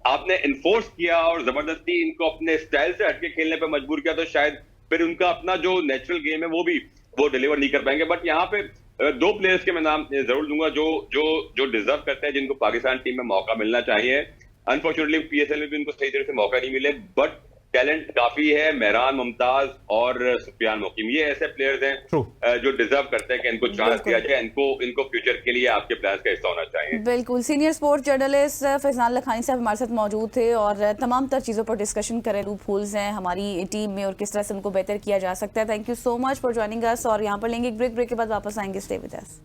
आपने इन्फोर्स किया और जबरदस्ती इनको अपने स्टाइल से हटके खेलने पर मजबूर किया तो शायद फिर उनका अपना जो नेचुरल गेम है वो भी वो डिलीवर नहीं कर पाएंगे। बट यहाँ पे दो प्लेयर्स के मैं नाम जरूर दूंगा जो डिजर्व करते हैं, जिनको पाकिस्तान टीम में मौका मिलना चाहिए। अनफॉर्चुनेटली पीएसएल में भी उनको सही तरह से मौका नहीं मिले, बट टैलेंट काफी है। मेहरान मुमताज और सुफियान मुकीम, ये ऐसे प्लेयर्स हैं जो डिजर्व करते हैं कि इनको चांस दिया जाए। इनको फ्यूचर के लिए आपके प्लान्स का हिस्सा होना चाहिए। बिल्कुल। Senior sports journalist Faizan Lakhani साहब हमारे साथ मौजूद थे और तमाम तर चीज़ों पर डिस्कशन करें, लूप होल्स हैं हमारी टीम में और किस तरह से उनको बेहतर किया जा सकता है। Thank you so much for joining अस। और यहाँ पर लेंगे एक ब्रेक के बाद वापस आएंगे। Stay with us.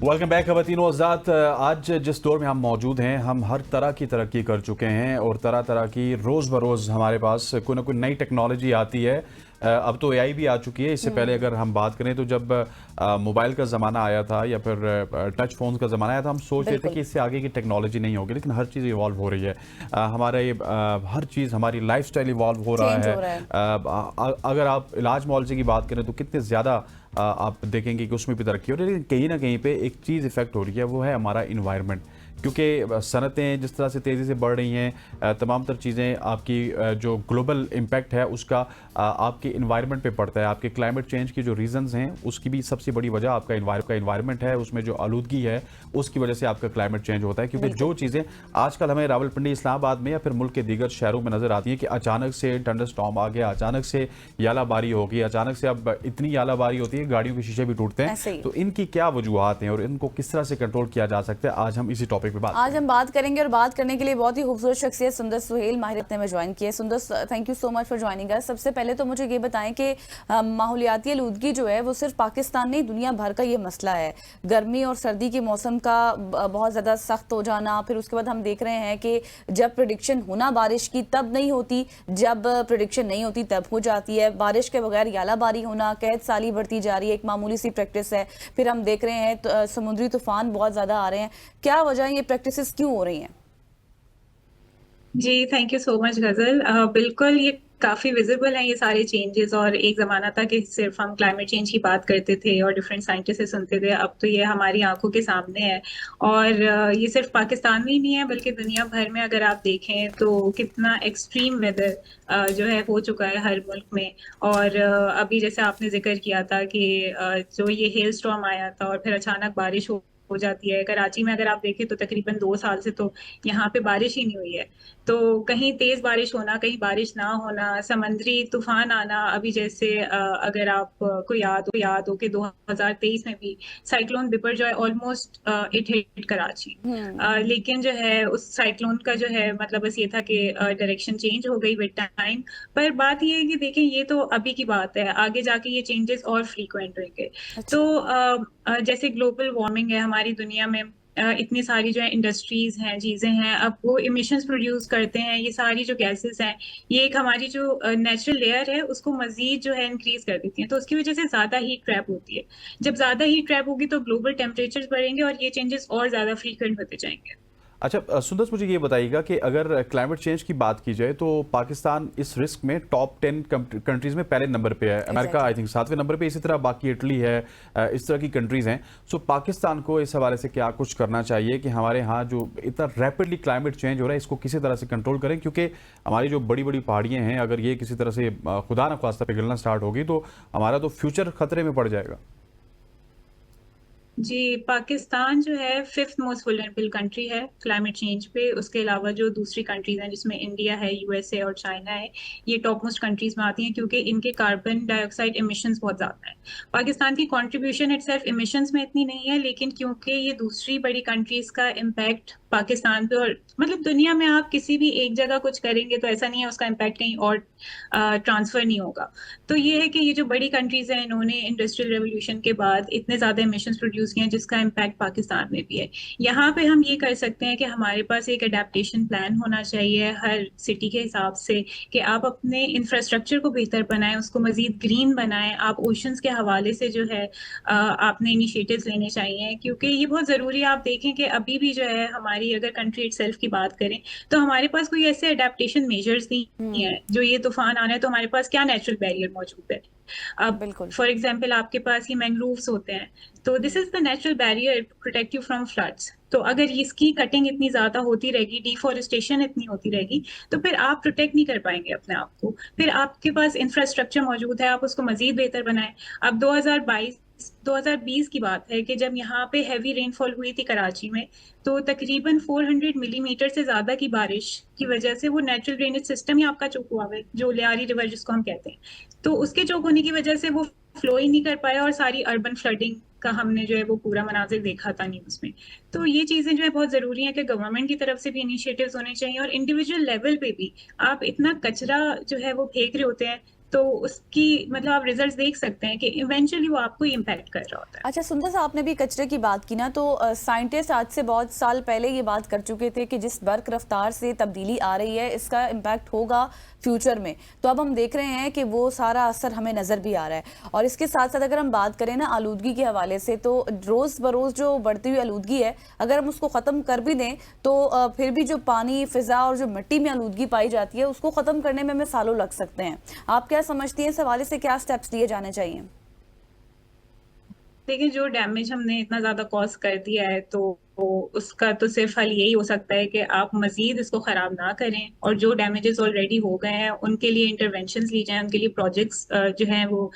Welcome back खवातीन और हज़रात। आज जिस दौर में हम मौजूद हैं, हम हर तरह की तरक्की कर चुके हैं और तरह तरह की रोज़ बरोज़ हमारे पास कोई ना कोई नई टेक्नोलॉजी आती है। अब तो एआई भी आ चुकी है। इससे पहले अगर हम बात करें तो जब मोबाइल का ज़माना आया था या फिर टच फोन का ज़माना आया था, हम सोच रहे थे कि इससे आगे की टेक्नोलॉजी नहीं होगी, लेकिन हर चीज़ इवॉल्व हो रही है। हमारा ये हर चीज़, हमारी लाइफस्टाइल इवॉल्व हो रहा है। अगर आप इलाज मुआवजे की बात करें तो कितने ज़्यादा आप देखेंगे कि उसमें भी तरक्की हो रही है, लेकिन कहीं ना कहीं पे एक चीज़ इफेक्ट हो रही है, वो है हमारा इन्वायरमेंट। क्योंकि सनतें जिस तरह से तेज़ी से बढ़ रही हैं, तमाम तर चीज़ें आपकी जो ग्लोबल इम्पैक्ट है उसका आपके इन्वायरमेंट पे पड़ता है। आपके क्लाइमेट चेंज की जो रीजंस हैं उसकी भी सबसे बड़ी वजह आपका इन्वायरमेंट है। उसमें जो आलूदगी है उसकी वजह से आपका क्लाइमेट चेंज होता है। क्योंकि जो चीज़ें आजकल हमें रावलपिंडी, इस्लामाबाद में या फिर मुल्क के दीगर शहरों में नज़र आती हैं कि अचानक से थंडरस्टॉर्म आ गया, अचानक से यालाबारी हो गई, अचानक से अब इतनी यालाबारी होती है गाड़ियों के शीशे भी टूटते हैं। तो इनकी क्या वजूहत हैं और इनको किस तरह से कंट्रोल किया जा सकता है, आज हम इसी टॉपिक पे आज हम बात करेंगे। और बात करने के लिए बहुत ही खूबसूरत शख्सियत सुंदर सुहेल माहिर ने ज्वाइन किया। सुंदर, thank you so much for joining अस। सबसे पहले तो मुझे ये बताएं कि माहौलियाती आलूदगी जो है वो सिर्फ पाकिस्तान नहीं, दुनिया भर का ये मसला है। गर्मी और सर्दी के मौसम का बहुत ज़्यादा सख्त हो जाना, फिर उसके बाद हम देख रहे हैं कि जब प्रेडिक्शन होना बारिश की तब नहीं होती, जब प्रेडिक्शन नहीं होती तब हो जाती है। बारिश के बगैर यालाबारी होना, कैद साली बढ़ती जा रही है, एक मामूली सी प्रैक्टिस है। फिर हम देख रहे हैं समुद्री तूफान बहुत ज़्यादा आ रहे हैं। क्या वजह है, ये प्रैक्टिसेस क्यों हो रही हैं? जी, थैंक यू सो मच गजल। बिल्कुल ये काफ़ी विजिबल हैं ये सारे चेंजेस। और एक ज़माना था कि सिर्फ हम क्लाइमेट चेंज की बात करते थे और डिफरेंट साइंटिस्ट से सुनते थे, अब तो ये हमारी आंखों के सामने है। और ये सिर्फ पाकिस्तान में ही नहीं है बल्कि दुनिया भर में अगर आप देखें तो कितना एक्सट्रीम वेदर जो है हो चुका है हर मुल्क में। और अभी जैसे आपने जिक्र किया था कि जो ये हेल स्टॉर्म आया था और फिर अचानक बारिश हो जाती है। कराची में अगर आप देखें तो तकरीबन 2 साल से तो यहाँ पे बारिश ही नहीं हुई है। तो कहीं तेज बारिश होना, कहीं बारिश ना होना, समंदरी तूफान आना। अभी जैसे अगर आप को याद हो कि 2023 में भी साइक्लोन बिपर जो है ऑलमोस्ट इट हिट कराची। लेकिन जो है उस साइक्लोन का जो है मतलब बस ये था कि डायरेक्शन चेंज हो गई विद टाइम। पर बात ये है कि देखें ये तो अभी की बात है, आगे जाके ये चेंजेस और फ्रीक्वेंट होंगे। तो जैसे ग्लोबल वार्मिंग है हमारी दुनिया में, इतनी सारी जो है इंडस्ट्रीज हैं, चीजें हैं, अब वो इमिशंस प्रोड्यूस करते हैं। ये सारी जो गैसेस हैं ये एक हमारी जो नेचुरल लेयर है उसको मजीद जो है इंक्रीज कर देती हैं। तो उसकी वजह से ज्यादा हीट ट्रैप होती है। जब ज्यादा हीट ट्रैप होगी तो ग्लोबल टेम्परेचर बढ़ेंगे और ये चेंजेस और ज्यादा फ्रीक्वेंट होते जाएंगे। अच्छा सुंदर, मुझे ये बताइएगा कि अगर क्लाइमेट चेंज की बात की जाए तो पाकिस्तान इस रिस्क में टॉप 10 कंट्रीज में पहले नंबर पे है। अमेरिका आई थिंक 7वें नंबर पे, इसी तरह बाकी इटली है, इस तरह की कंट्रीज हैं। सो पाकिस्तान को इस हवाले से क्या कुछ करना चाहिए कि हमारे यहाँ जो इतना रैपिडली क्लाइमेट चेंज हो रहा है इसको किसी तरह से कंट्रोल करें? क्योंकि हमारी जो बड़ी बड़ी पहाड़ियाँ हैं, अगर ये किसी तरह से खुदा न ख्वास्ता पिघलना स्टार्ट होगी तो हमारा तो फ्यूचर खतरे में पड़ जाएगा। जी, पाकिस्तान जो है 5th मोस्ट वल्नरेबल कंट्री है क्लाइमेट चेंज पे। उसके अलावा जो दूसरी कंट्रीज हैं जिसमें इंडिया है, यूएसए और चाइना है, ये टॉप मोस्ट कंट्रीज में आती हैं क्योंकि इनके कार्बन डाइऑक्साइड इमिशंस बहुत ज़्यादा है। पाकिस्तान की कंट्रीब्यूशन इटसेल्फ इमिशंस में इतनी नहीं है, लेकिन क्योंकि ये दूसरी बड़ी कंट्रीज का इम्पैक्ट पाकिस्तान पे और मतलब दुनिया में आप किसी भी एक जगह कुछ करेंगे तो ऐसा नहीं है उसका इम्पैक्ट कहीं और ट्रांसफर नहीं होगा। तो ये है कि ये जो बड़ी कंट्रीज हैं इन्होंने इंडस्ट्रियल रेवोल्यूशन के बाद इतने ज़्यादा इमिशंस प्रोड्यूस किए हैं जिसका इम्पैक्ट पाकिस्तान में भी है। यहाँ पे हम ये कर सकते हैं कि हमारे पास एक अडेप्टेशन प्लान होना चाहिए हर सिटी के हिसाब से कि आप अपने इंफ्रास्ट्रक्चर को बेहतर बनाएं, उसको मजीद ग्रीन बनाएं। आप ओशंस के हवाले से जो है आपने इनिशिएटिव्स लेने चाहिए क्योंकि ये बहुत ज़रूरी है। आप देखें कि अभी भी जो है हमारी अगर कंट्री इटसेल्फ की बात करें तो हमारे पास कोई ऐसे अडेप्टेशन मेजर्स नहीं है जो ये तूफान आना है तो हमारे पास क्या नेचुरल बैरियर मौजूद है। अब बिल्कुल। फॉर एग्जांपल आपके पास ये मैंग्रोव्स होते हैं, तो this is the natural barrier to protect you from floods. तो अगर इसकी कटिंग इतनी ज्यादा होती रहेगी, डिफॉरेस्टेशन इतनी होती रहेगी, तो फिर आप प्रोटेक्ट नहीं कर पाएंगे अपने आप को। फिर आपके पास इंफ्रास्ट्रक्चर मौजूद है, आप उसको मजीद बेहतर बनाएं। अब 2020 की बात है कि जब यहाँ पे हैवी रेनफॉल हुई थी कराची में, तो तकरीबन 400 मिलीमीटर से ज्यादा की बारिश की वजह से वो नेचुरल ड्रेनेज सिस्टम ही आपका चौक हुआ है, जो लियारी रिवर जिसको हम कहते हैं, तो उसके चौक होने की वजह से वो फ्लो ही नहीं कर पाया और सारी अर्बन फ्लडिंग का हमने जो है वो पूरा मनाजिर देखा था न्यूज में। तो ये चीजें जो है बहुत जरूरी है कि गवर्नमेंट की तरफ से भी इनिशिएटिव्स होने चाहिए और इंडिविजुअल लेवल पे भी। आप इतना कचरा जो है वो फेंक रहे होते हैं, तो उसकी मतलब आप रिजल्ट्स देख सकते हैं कि इवेंचुअली वो आपको इम्पैक्ट कर रहा होता है। अच्छा सुंदर साहब, आपने भी कचरे की बात की ना, तो साइंटिस्ट आज से बहुत साल पहले ये बात कर चुके थे कि जिस बर्क रफ्तार से तब्दीली आ रही है इसका इम्पैक्ट होगा फ्यूचर में। तो अब हम देख रहे हैं कि वो सारा असर हमें नज़र भी आ रहा है। और इसके साथ साथ अगर हम बात करें ना आलूदगी के हवाले से, तो रोज़ बरोज़ जो बढ़ती हुई आलूदगी है, अगर हम उसको ख़त्म कर भी दें तो फिर भी जो पानी, फ़िज़ा और जो मिट्टी में आलूदगी पाई जाती है उसको ख़त्म करने में हमें सालों लग सकते हैं। आप क्या समझती हैं इस हवाले से, क्या स्टेप्स लिए जाने चाहिए? देखिए, जो डैमेज हमने इतना ज्यादा कॉज कर दिया है, तो उसका तो सिर्फ हल यही हो सकता है कि आप मजीद इसको खराब ना करें, और जो डैमेजेस ऑलरेडी हो गए हैं उनके लिए इंटरवेंशंस ली जाएं, उनके लिए प्रोजेक्ट्स जो हैं वो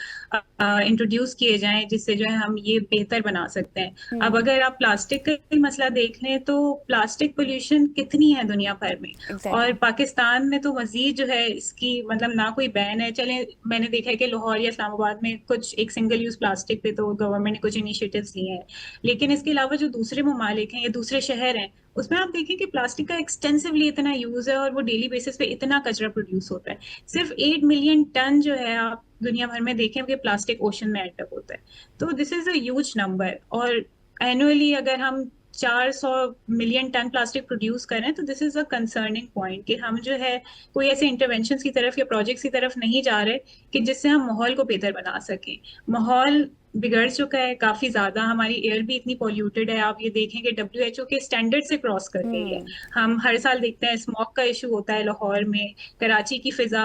इंट्रोड्यूस किए जाएं, जिससे जो है हम ये बेहतर बना सकते हैं। अब अगर आप प्लास्टिक का मसला देख लें, तो प्लास्टिक पोल्यूशन कितनी है दुनिया भर में, और पाकिस्तान में तो मजीद जो है इसकी मतलब ना कोई बैन है। चले, मैंने देखा है कि लाहौर या इस्लामाबाद में कुछ एक सिंगल यूज प्लास्टिक पे तो गवर्नमेंट ने कुछ इनिशिएटिव्स लिए हैं, लेकिन इसके अलावा जो दूसरे ममालिक हैं या दूसरे शहर हैं, उसमें आप देखें कि प्लास्टिक का एक्सटेंसिवली इतना यूज है और वो डेली बेसिस पे इतना कचरा प्रोड्यूस होता है। सिर्फ 8 मिलियन टन जो है आप दुनिया भर में देखें कि प्लास्टिक ओशन में एंड अप होता है, तो this is a huge number. और एनुअली अगर हम 400 मिलियन टन प्लास्टिक प्रोड्यूस करें, तो this is a concerning point कि हम जो है कोई ऐसे इंटरवेंशंस की तरफ या प्रोजेक्ट्स की तरफ नहीं जा रहे कि जिससे हम माहौल को बेहतर बना सकें। माहौल बिगड़ चुका है काफी ज्यादा, हमारी एयर भी इतनी पॉल्यूटेड है, आप ये देखें कि WHO के स्टैंडर्ड से क्रॉस कर गई है। हम हर साल देखते हैं स्मोक का इशू होता है लाहौर में, कराची की फिजा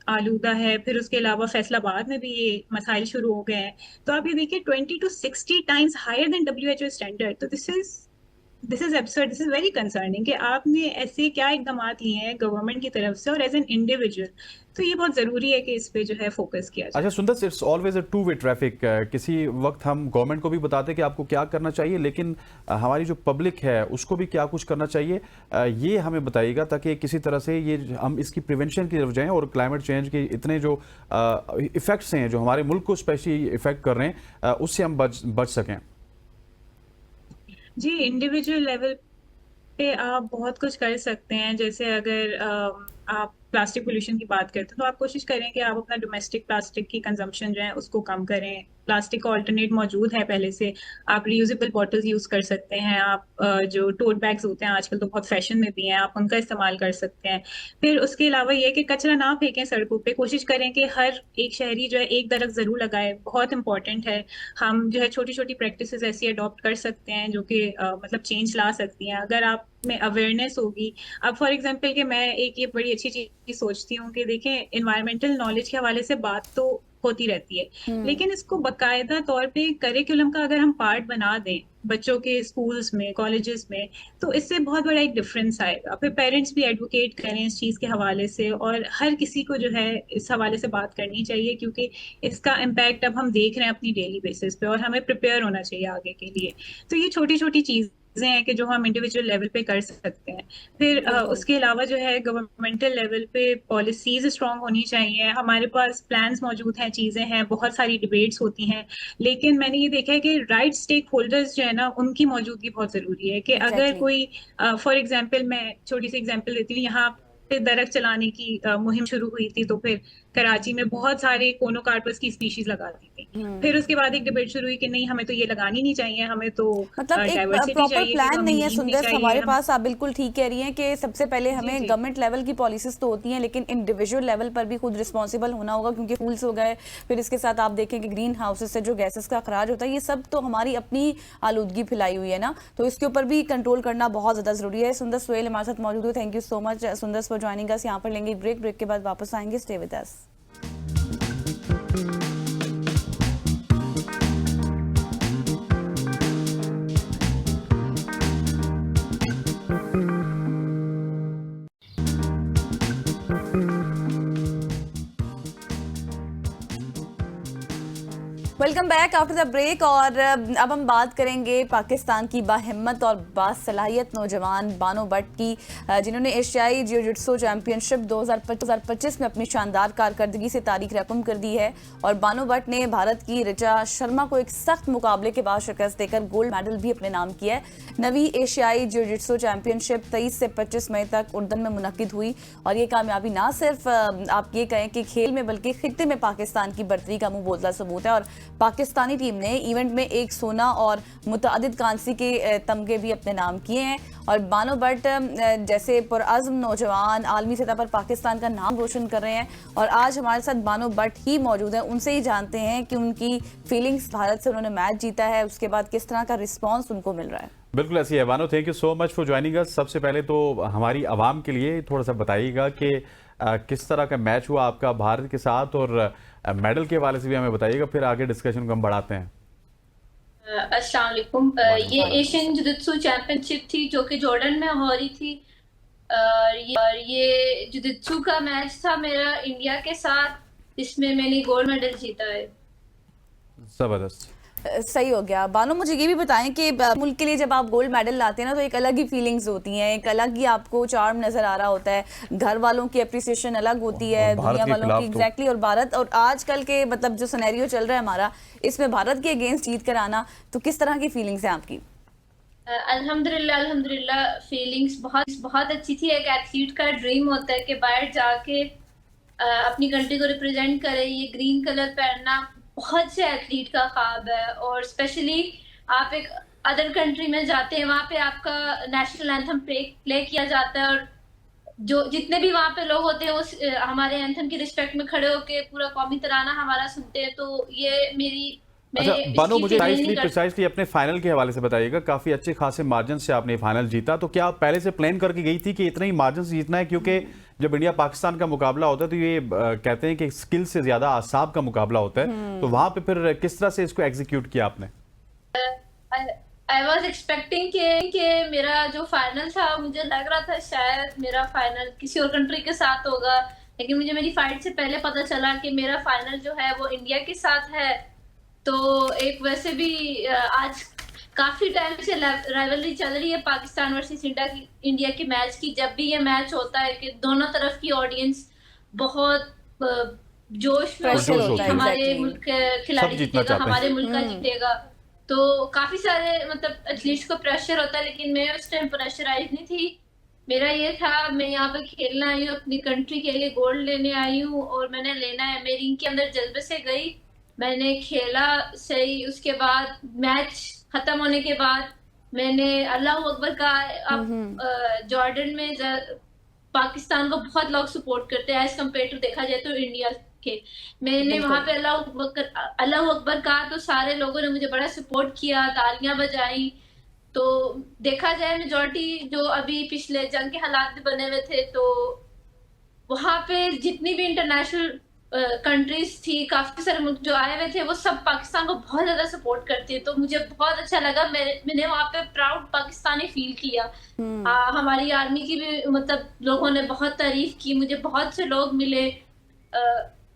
आलूदा है, फिर उसके अलावा फैसलाबाद में भी ये मसाइल शुरू हो गए हैं। तो आप ये देखिए 20 to 60 times higher than WHO standard. तो this is absurd, this is very concerning कि आपने ऐसे क्या इकदाम लिए हैं गवर्नमेंट की तरफ से और एज एन इंडिविजुअल। तो ये बहुत जरूरी है कि इस पे जो है फोकस किया जाए। अच्छा सुंदर, it's always a two way traffic. किसी वक्त हम गवर्नमेंट को भी बताते हैं कि आपको क्या करना चाहिए, लेकिन हमारी जो पब्लिक है उसको भी क्या कुछ करना चाहिए, ये हमें बताइएगा, ताकि किसी तरह से ये हम इसकी प्रिवेंशन की तरफ जाएं और क्लाइमेट चेंज के इतने जो इफेक्ट्स हैं जो हमारे मुल्क को स्पेशली इफेक्ट कर रहे हैं, उससे हम बच सकें। जी, इंडिविजुअल लेवल पे आप बहुत कुछ कर सकते हैं। जैसे अगर आप प्लास्टिक पोल्यूशन की बात करते हैं, तो आप कोशिश करें कि आप अपना डोमेस्टिक प्लास्टिक की कंजम्पशन जो है उसको कम करें। प्लास्टिक का ऑल्टरनेट मौजूद है पहले से, आप रीयूजेबल बॉटल्स यूज कर सकते हैं, आप जो टोट बैग्स होते हैं आजकल तो बहुत फैशन में भी हैं, आप उनका इस्तेमाल कर सकते हैं। फिर उसके अलावा ये कि कचरा ना फेंकें सड़कों पे, कोशिश करें कि हर एक शहरी जो है एक दरख्त जरूर लगाए, बहुत इंपॉर्टेंट है। हम जो है छोटी छोटी प्रैक्टिसेस ऐसी अडॉप्ट कर सकते हैं जो कि मतलब चेंज ला सकती हैं अगर आप में अवेयरनेस होगी। अब फॉर एग्जांपल कि मैं एक ये बड़ी अच्छी चीज सोचती हूँ कि देखें, एनवायरमेंटल नॉलेज के हवाले से बात तो होती रहती है, लेकिन इसको बाकायदा तौर पे करिकुलम का अगर हम पार्ट बना दें बच्चों के स्कूल्स में, कॉलेजेस में, तो इससे बहुत बड़ा एक डिफरेंस आएगा। फिर पेरेंट्स भी एडवोकेट करें इस चीज़ के हवाले से, और हर किसी को जो है इस हवाले से बात करनी चाहिए, क्योंकि इसका इम्पैक्ट अब हम देख रहे हैं अपनी डेली बेसिस पे, और हमें प्रिपेयर होना चाहिए आगे के लिए। तो ये छोटी छोटी चीज़ हैं कि जो हम इंडिविजुअल लेवल पे कर सकते हैं। फिर उसके अलावा जो है गवर्नमेंटल लेवल पे पॉलिसीज स्ट्रांग होनी चाहिए। हमारे पास प्लान्स मौजूद हैं, चीजें हैं, बहुत सारी डिबेट्स होती हैं, लेकिन मैंने ये देखा है कि राइट स्टेक होल्डर्स जो है ना, उनकी मौजूदगी बहुत जरूरी है। कि अगर कोई फॉर एग्जाम्पल, मैं छोटी सी एग्जाम्पल देती हूँ, यहाँ पे दरख्त चलाने की मुहिम शुरू हुई थी, तो फिर कराची में बहुत सारे कोनोकार्पस की स्पीशीज लगा दी थी। फिर उसके बाद एक डिबेट शुरू हुई कि नहीं, हमें तो ये लगानी नहीं चाहिए, हमें तो मतलब एक डाइवर्सिटी प्रॉपर चाहिए, प्लान नहीं है हमें सुंदर चाहिए, हमारे पास। आप बिल्कुल ठीक कह रही हैं कि सबसे पहले हमें जी। गवर्नमेंट लेवल की पॉलिसीज तो होती हैं, लेकिन इंडिविजुअल लेवल पर भी खुद रिस्पॉन्सिबल होना होगा, क्योंकि फूल्स हो गए, फिर इसके साथ आप देखें कि ग्रीन हाउसेस से जो गैसेस का अखराज होता है, ये सब तो हमारी अपनी आलूदगी फैलाई हुई है ना, तो इसके ऊपर भी कंट्रोल करना बहुत ज़्यादा ज़रूरी है। सुंदर सोहेल हमारे साथ मौजूद है। Thank you so much Sundar for joining us. यहाँ पर लेंगे ब्रेक के बाद वापस आएंगे। Stay with us. Welcome back after the break. और अब हम बात करेंगे पाकिस्तान की बाहिम्मत और बासलाहियत नौजवान बानो भट्ट की, जिन्होंने एशियाई जियोजित्सु चैंपियनशिप 2025 में अपनी शानदार कारकर्दगी से तारीख रकम कर दी है। और बानो भट्ट ने भारत की ऋचा शर्मा को एक सख्त मुकाबले के बाद शिकस्त देकर गोल्ड मेडल भी अपने नाम किया है। नवी एशियाई जियोजित्सु चैंपियनशिप 23 से 25 मई तक उर्दन में मुनक्किद हुई और ये कामयाबी ना सिर्फ आप ये कहें कि खेल में, बल्कि खित्ते में पाकिस्तान की बर्तरी का मुंह बोलता सबूत है। और पाकिस्तानी टीम ने इवेंट में एक सोना और मुतअद्दिद कांसी के तमगे भी अपने नाम किए हैं। और बानो भट्ट जैसे पुरअज़्म नौजवान आलमी सतह पर पाकिस्तान का नाम रोशन कर रहे हैं। और आज हमारे साथ बानो भट्ट ही मौजूद हैं, उनसे ही जानते हैं कि उनकी फीलिंग्स, भारत से उन्होंने मैच जीता है, उसके बाद किस तरह का रिस्पॉन्स उनको मिल रहा है। बिल्कुल ऐसी है Bano, thank you so much for joining अस। सबसे पहले तो हमारी आवाम के लिए थोड़ा सा बताइएगा कि किस तरह का मैच हुआ आपका भारत के साथ, और मेडल के हवाले से भी हमें बताइएगा, फिर आगे डिस्कशन को हम बढ़ाते हैं। अस्सलाम वालेकुम। ये एशियन जियोजित्सु चैंपियनशिप थी जो कि जॉर्डन में हो रही थी। और ये जियोजित्सु का मैच था मेरा इंडिया के साथ, जिसमें मैंने गोल्ड मेडल जीता है। जबरदस्त, सही हो गया। बानो, मुझे ये भी बताएं कि मुल्क के लिए जब आप गोल्ड मेडल लाते हैं ना, तो एक अलग ही फीलिंग्स होती हैं, एक अलग ही आपको चार्म नजर आ रहा होता है, घर वालों की अप्रिसिएशन अलग होती है, दुनिया वालों की। एग्जैक्टली। और भारत और आजकल के मतलब जो सिनेरियो चल रहा है हमारा, इसमें भारत के अगेंस्ट जीत कर आना, तो किस तरह की फीलिंग्स हैं आपकी? अल्हम्दुलिल्लाह फीलिंग्स बहुत अच्छी थी। एक एथलीट का ड्रीम होता है कि बाहर जाके अपनी कंट्री को रिप्रेजेंट करे। ये ग्रीन कलर पहनना बहुत से एथलीट का ख्वाब है, और स्पेशली आप एक अदर कंट्री में जाते हैं, वहाँ पे आपका नेशनल एंथम प्ले किया जाता है, और जो जितने भी वहाँ पे लोग होते हैं वो हमारे एंथम की रिस्पेक्ट में खड़े होके पूरा कौमी तराना हमारा सुनते हैं। तो ये मेरी अच्छा बानो, मुझे प्रिसाइसली अपने फाइनल के हवाले से बताइएगा। काफी अच्छे खासे मार्जिन से आपने फाइनल जीता, तो क्या आप पहले से प्लान करके गई थी कि इतना ही मार्जिन से जीतना है? क्योंकि जब इंडिया पाकिस्तान का मुकाबला होता है तो ये कहते हैं कि स्किल से ज्यादा आसाब का मुकाबला होता है, तो वहां पे फिर किस तरह से इसको एग्जीक्यूट किया आपने? आई वॉज एक्सपेक्टिंग कि मेरा जो फाइनल था, मुझे लग रहा था शायद मेरा फाइनल किसी और कंट्री के साथ होगा, लेकिन मुझे मेरी फाइट से पहले पता चला कि मेरा फाइनल जो है वो इंडिया के साथ है। तो एक वैसे भी आज काफी टाइम से राइवलरी चल रही है पाकिस्तान वर्सेस इंडिया की मैच की। जब भी ये मैच होता है कि दोनों तरफ की ऑडियंस बहुत जोश में होती है कि हमारे मुल्क का खिलाड़ी जीतेगा, हमारे मुल्क का जीतेगा। तो काफी सारे मतलब एथलीट्स को प्रेशर होता है, लेकिन मैं उस टाइम प्रेशराइज नहीं थी। मेरा ये था, मैं यहाँ पे खेलना आई हूँ, अपनी कंट्री के लिए गोल्ड लेने आई हूँ और मैंने लेना है। मैं रिंग के अंदर जज्बे से गई, मैंने खेला सही। उसके बाद मैच खत्म होने के बाद मैंने अल्लाह अकबर का, अब जॉर्डन में पाकिस्तान को बहुत लोग सपोर्ट करते हैं एज कम्पेयर टू देखा जाए तो इंडिया के। मैंने वहां पे अल्लाह अकबर कहा तो सारे लोगों ने मुझे बड़ा सपोर्ट किया, तालियां बजाई। तो देखा जाए मेजॉरिटी जो अभी पिछले जंग के हालात भी बने हुए थे, तो वहां पे जितनी भी इंटरनेशनल कंट्रीज थी, काफी सारे मुल्क जो आए हुए थे, वो सब पाकिस्तान को बहुत ज्यादा सपोर्ट करते हैं। तो मुझे बहुत अच्छा लगा, मैंने वहाँ पे प्राउड पाकिस्तानी फील किया। हमारी आर्मी की भी मतलब लोगों ने बहुत तारीफ की, मुझे बहुत से लोग मिले,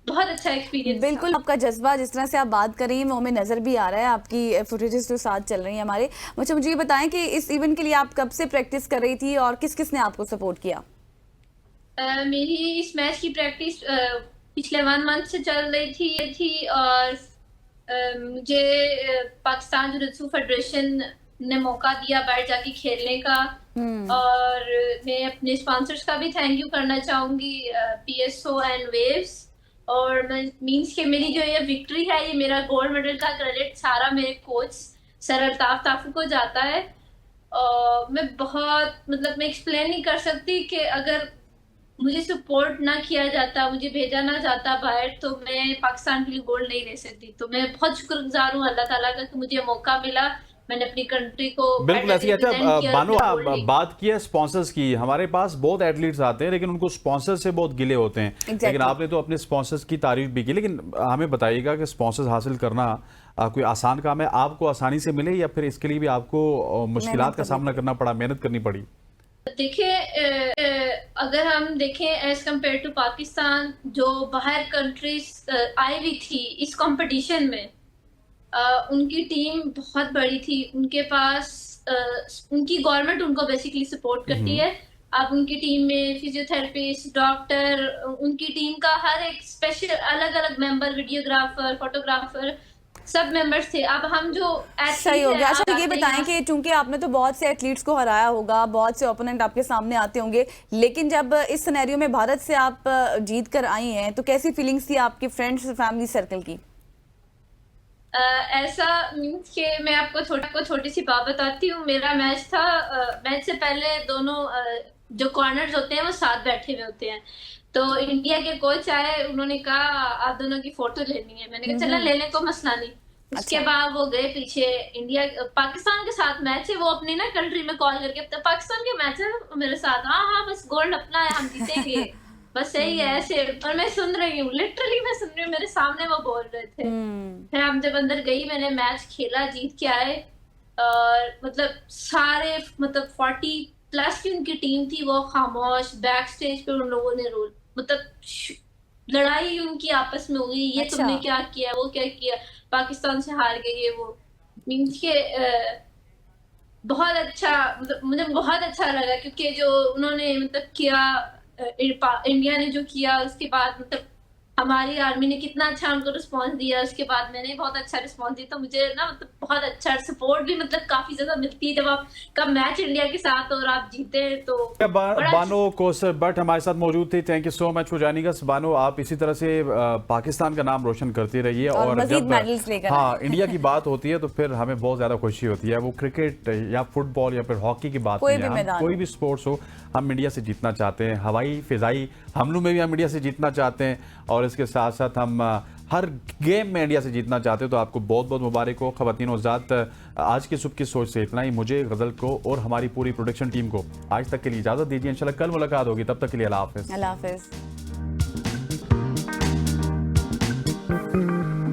बहुत अच्छा एक्सपीरियंस। बिल्कुल, आपका जज्बा जिस तरह से आप बात कर रही हैं वो हमें नजर भी आ रहा है, आपकी फुटेजेस जो साथ चल रही हैं हमारे। मुझे ये बताएं कि इस इवेंट के लिए आप कब से प्रैक्टिस कर रही थी और किस किस ने आपको सपोर्ट किया? मेरी इस मैच की प्रैक्टिस पिछले 1 मंथ से चल रही थी और मुझे पाकिस्तान जियोजित्सु फेडरेशन ने मौका दिया बाहर जाके खेलने का। और मैं अपने स्पॉन्सर्स का भी थैंक यू करना चाहूंगी, PSO एंड वेव्स, और मीन्स के मेरी जो ये विक्ट्री है, ये मेरा गोल्ड मेडल का क्रेडिट सारा मेरे कोच सर अल्ताफ ताफू को जाता है। मैं बहुत मतलब मैं एक्सप्लेन नहीं कर सकती कि अगर मुझे सपोर्ट ना किया जाता, मुझे भेजा ना जाता बाहर, तो मैं पाकिस्तान के लिए गोल्ड नहीं ले सकती। तो मैं बहुत शुक्रगुजार हूँ अल्लाह ताला का कि मुझे मौका मिला, मैंने अपनी कंट्री को बिल्कुल ऐसी। अच्छा बानो, बात की है स्पॉन्सर्स की, हमारे पास बहुत एथलीट्स आते हैं लेकिन उनको स्पॉन्सर से बहुत गिले होते हैं। लेकिन आपने तो अपने स्पॉन्सर्स की तारीफ भी की, लेकिन हमें बताइएगा कि स्पॉन्सर्स हासिल करना कोई आसान काम है? आपको आसानी से मिले या फिर इसके लिए भी आपको मुश्किलात का सामना करना पड़ा, मेहनत करनी पड़ी? देखिए, अगर हम देखें एज कम्पेयर टू पाकिस्तान, जो बाहर कंट्रीज आई हुई थी इस कंपटीशन में, उनकी टीम बहुत बड़ी थी, उनके पास उनकी गवर्नमेंट उनको बेसिकली सपोर्ट करती है। अब उनकी टीम में फिजियोथेरेपिस्ट, डॉक्टर, उनकी टीम का हर एक स्पेशल अलग अलग मेंबर, वीडियोग्राफर, फोटोग्राफर, सब मेंबर्स थे। अब हम जो सही हो गया। अच्छा ये बताएं कि चूंकि आपने तो बहुत से एथलीट्स को हराया होगा, बहुत से ओपोनेंट आपके सामने आते होंगे, लेकिन जब इस सिनेरियो में भारत से आप जीत कर आई हैं तो कैसी फीलिंग्स थी आपके फ्रेंड्स, फैमिली सर्कल की? ऐसा मीन्स कि मैं आपको छोटी सी बात बताती हूँ। मेरा मैच था, मैच से पहले दोनों जो कॉर्नर्स होते हैं वो साथ बैठे हुए होते हैं। तो इंडिया के कोच आए, उन्होंने कहा आप दोनों की फोटो लेनी है। मैंने कहा चला लेने को मसला नहीं। उसके बाद वो गए पीछे, इंडिया पाकिस्तान के साथ मैच है, वो अपनी ना कंट्री में कॉल करके तो पाकिस्तान के मैच है मेरे साथ, हाँ बस गोल्ड अपना है, हम जीतेंगे बस यही है ऐसे। और मैं सुन रही हूँ, लिटरली मैं सुन रही हूँ, मेरे सामने वो बोल रहे थे। फिर हम जब अंदर गई, मैंने मैच खेला, जीत के आए, और मतलब सारे मतलब 40+ की उनकी टीम थी, वो खामोश बैक स्टेज पे उन लोगों ने रोल मतलब लड़ाई उनकी आपस में हुई, ये अच्छा। तुमने क्या किया, वो क्या किया, पाकिस्तान से हार गई है वो। मीन्स के बहुत अच्छा, मतलब मुझे बहुत अच्छा लगा क्योंकि जो उन्होंने मतलब किया, इंडिया ने जो किया, उसके बाद मतलब हमारी आर्मी ने कितना अच्छा उनको रिस्पांस दिया, उसके बाद मैंने बहुत अच्छा रिस्पांस दिया। तो मुझे ना मतलब बहुत अच्छा सपोर्ट भी मतलब काफी ज्यादा मिलती है जब आप का मैच इंडिया के साथ और आप जीते हैं। तो बानो कोसर बट हमारे साथ मौजूद थे। Thank you so much for joining अस। बानो, आप इसी तरह से पाकिस्तान का नाम रोशन करती रहिए, और जब इंडिया की बात होती है तो फिर हमें बहुत ज्यादा खुशी होती है। वो क्रिकेट या फुटबॉल या फिर हॉकी की बात नहीं है, कोई भी स्पोर्ट्स हो, हम इंडिया से जीतना चाहते हैं। हवाई फिजाई हमलों में भी हम इंडिया से जीतना चाहते हैं, और इसके साथ साथ हम हर गेम में इंडिया से जीतना चाहते हैं। तो आपको बहुत बहुत मुबारक हो ख़वातीन और हज़रात। आज की सुबह की सोच से इतना ही। मुझे गज़ल को और हमारी पूरी प्रोडक्शन टीम को आज तक के लिए इजाज़त दीजिए। इंशाल्लाह कल मुलाकात होगी, तब तक के लिए अल्लाह हाफ़िज़। अल्लाह हाफ़िज़।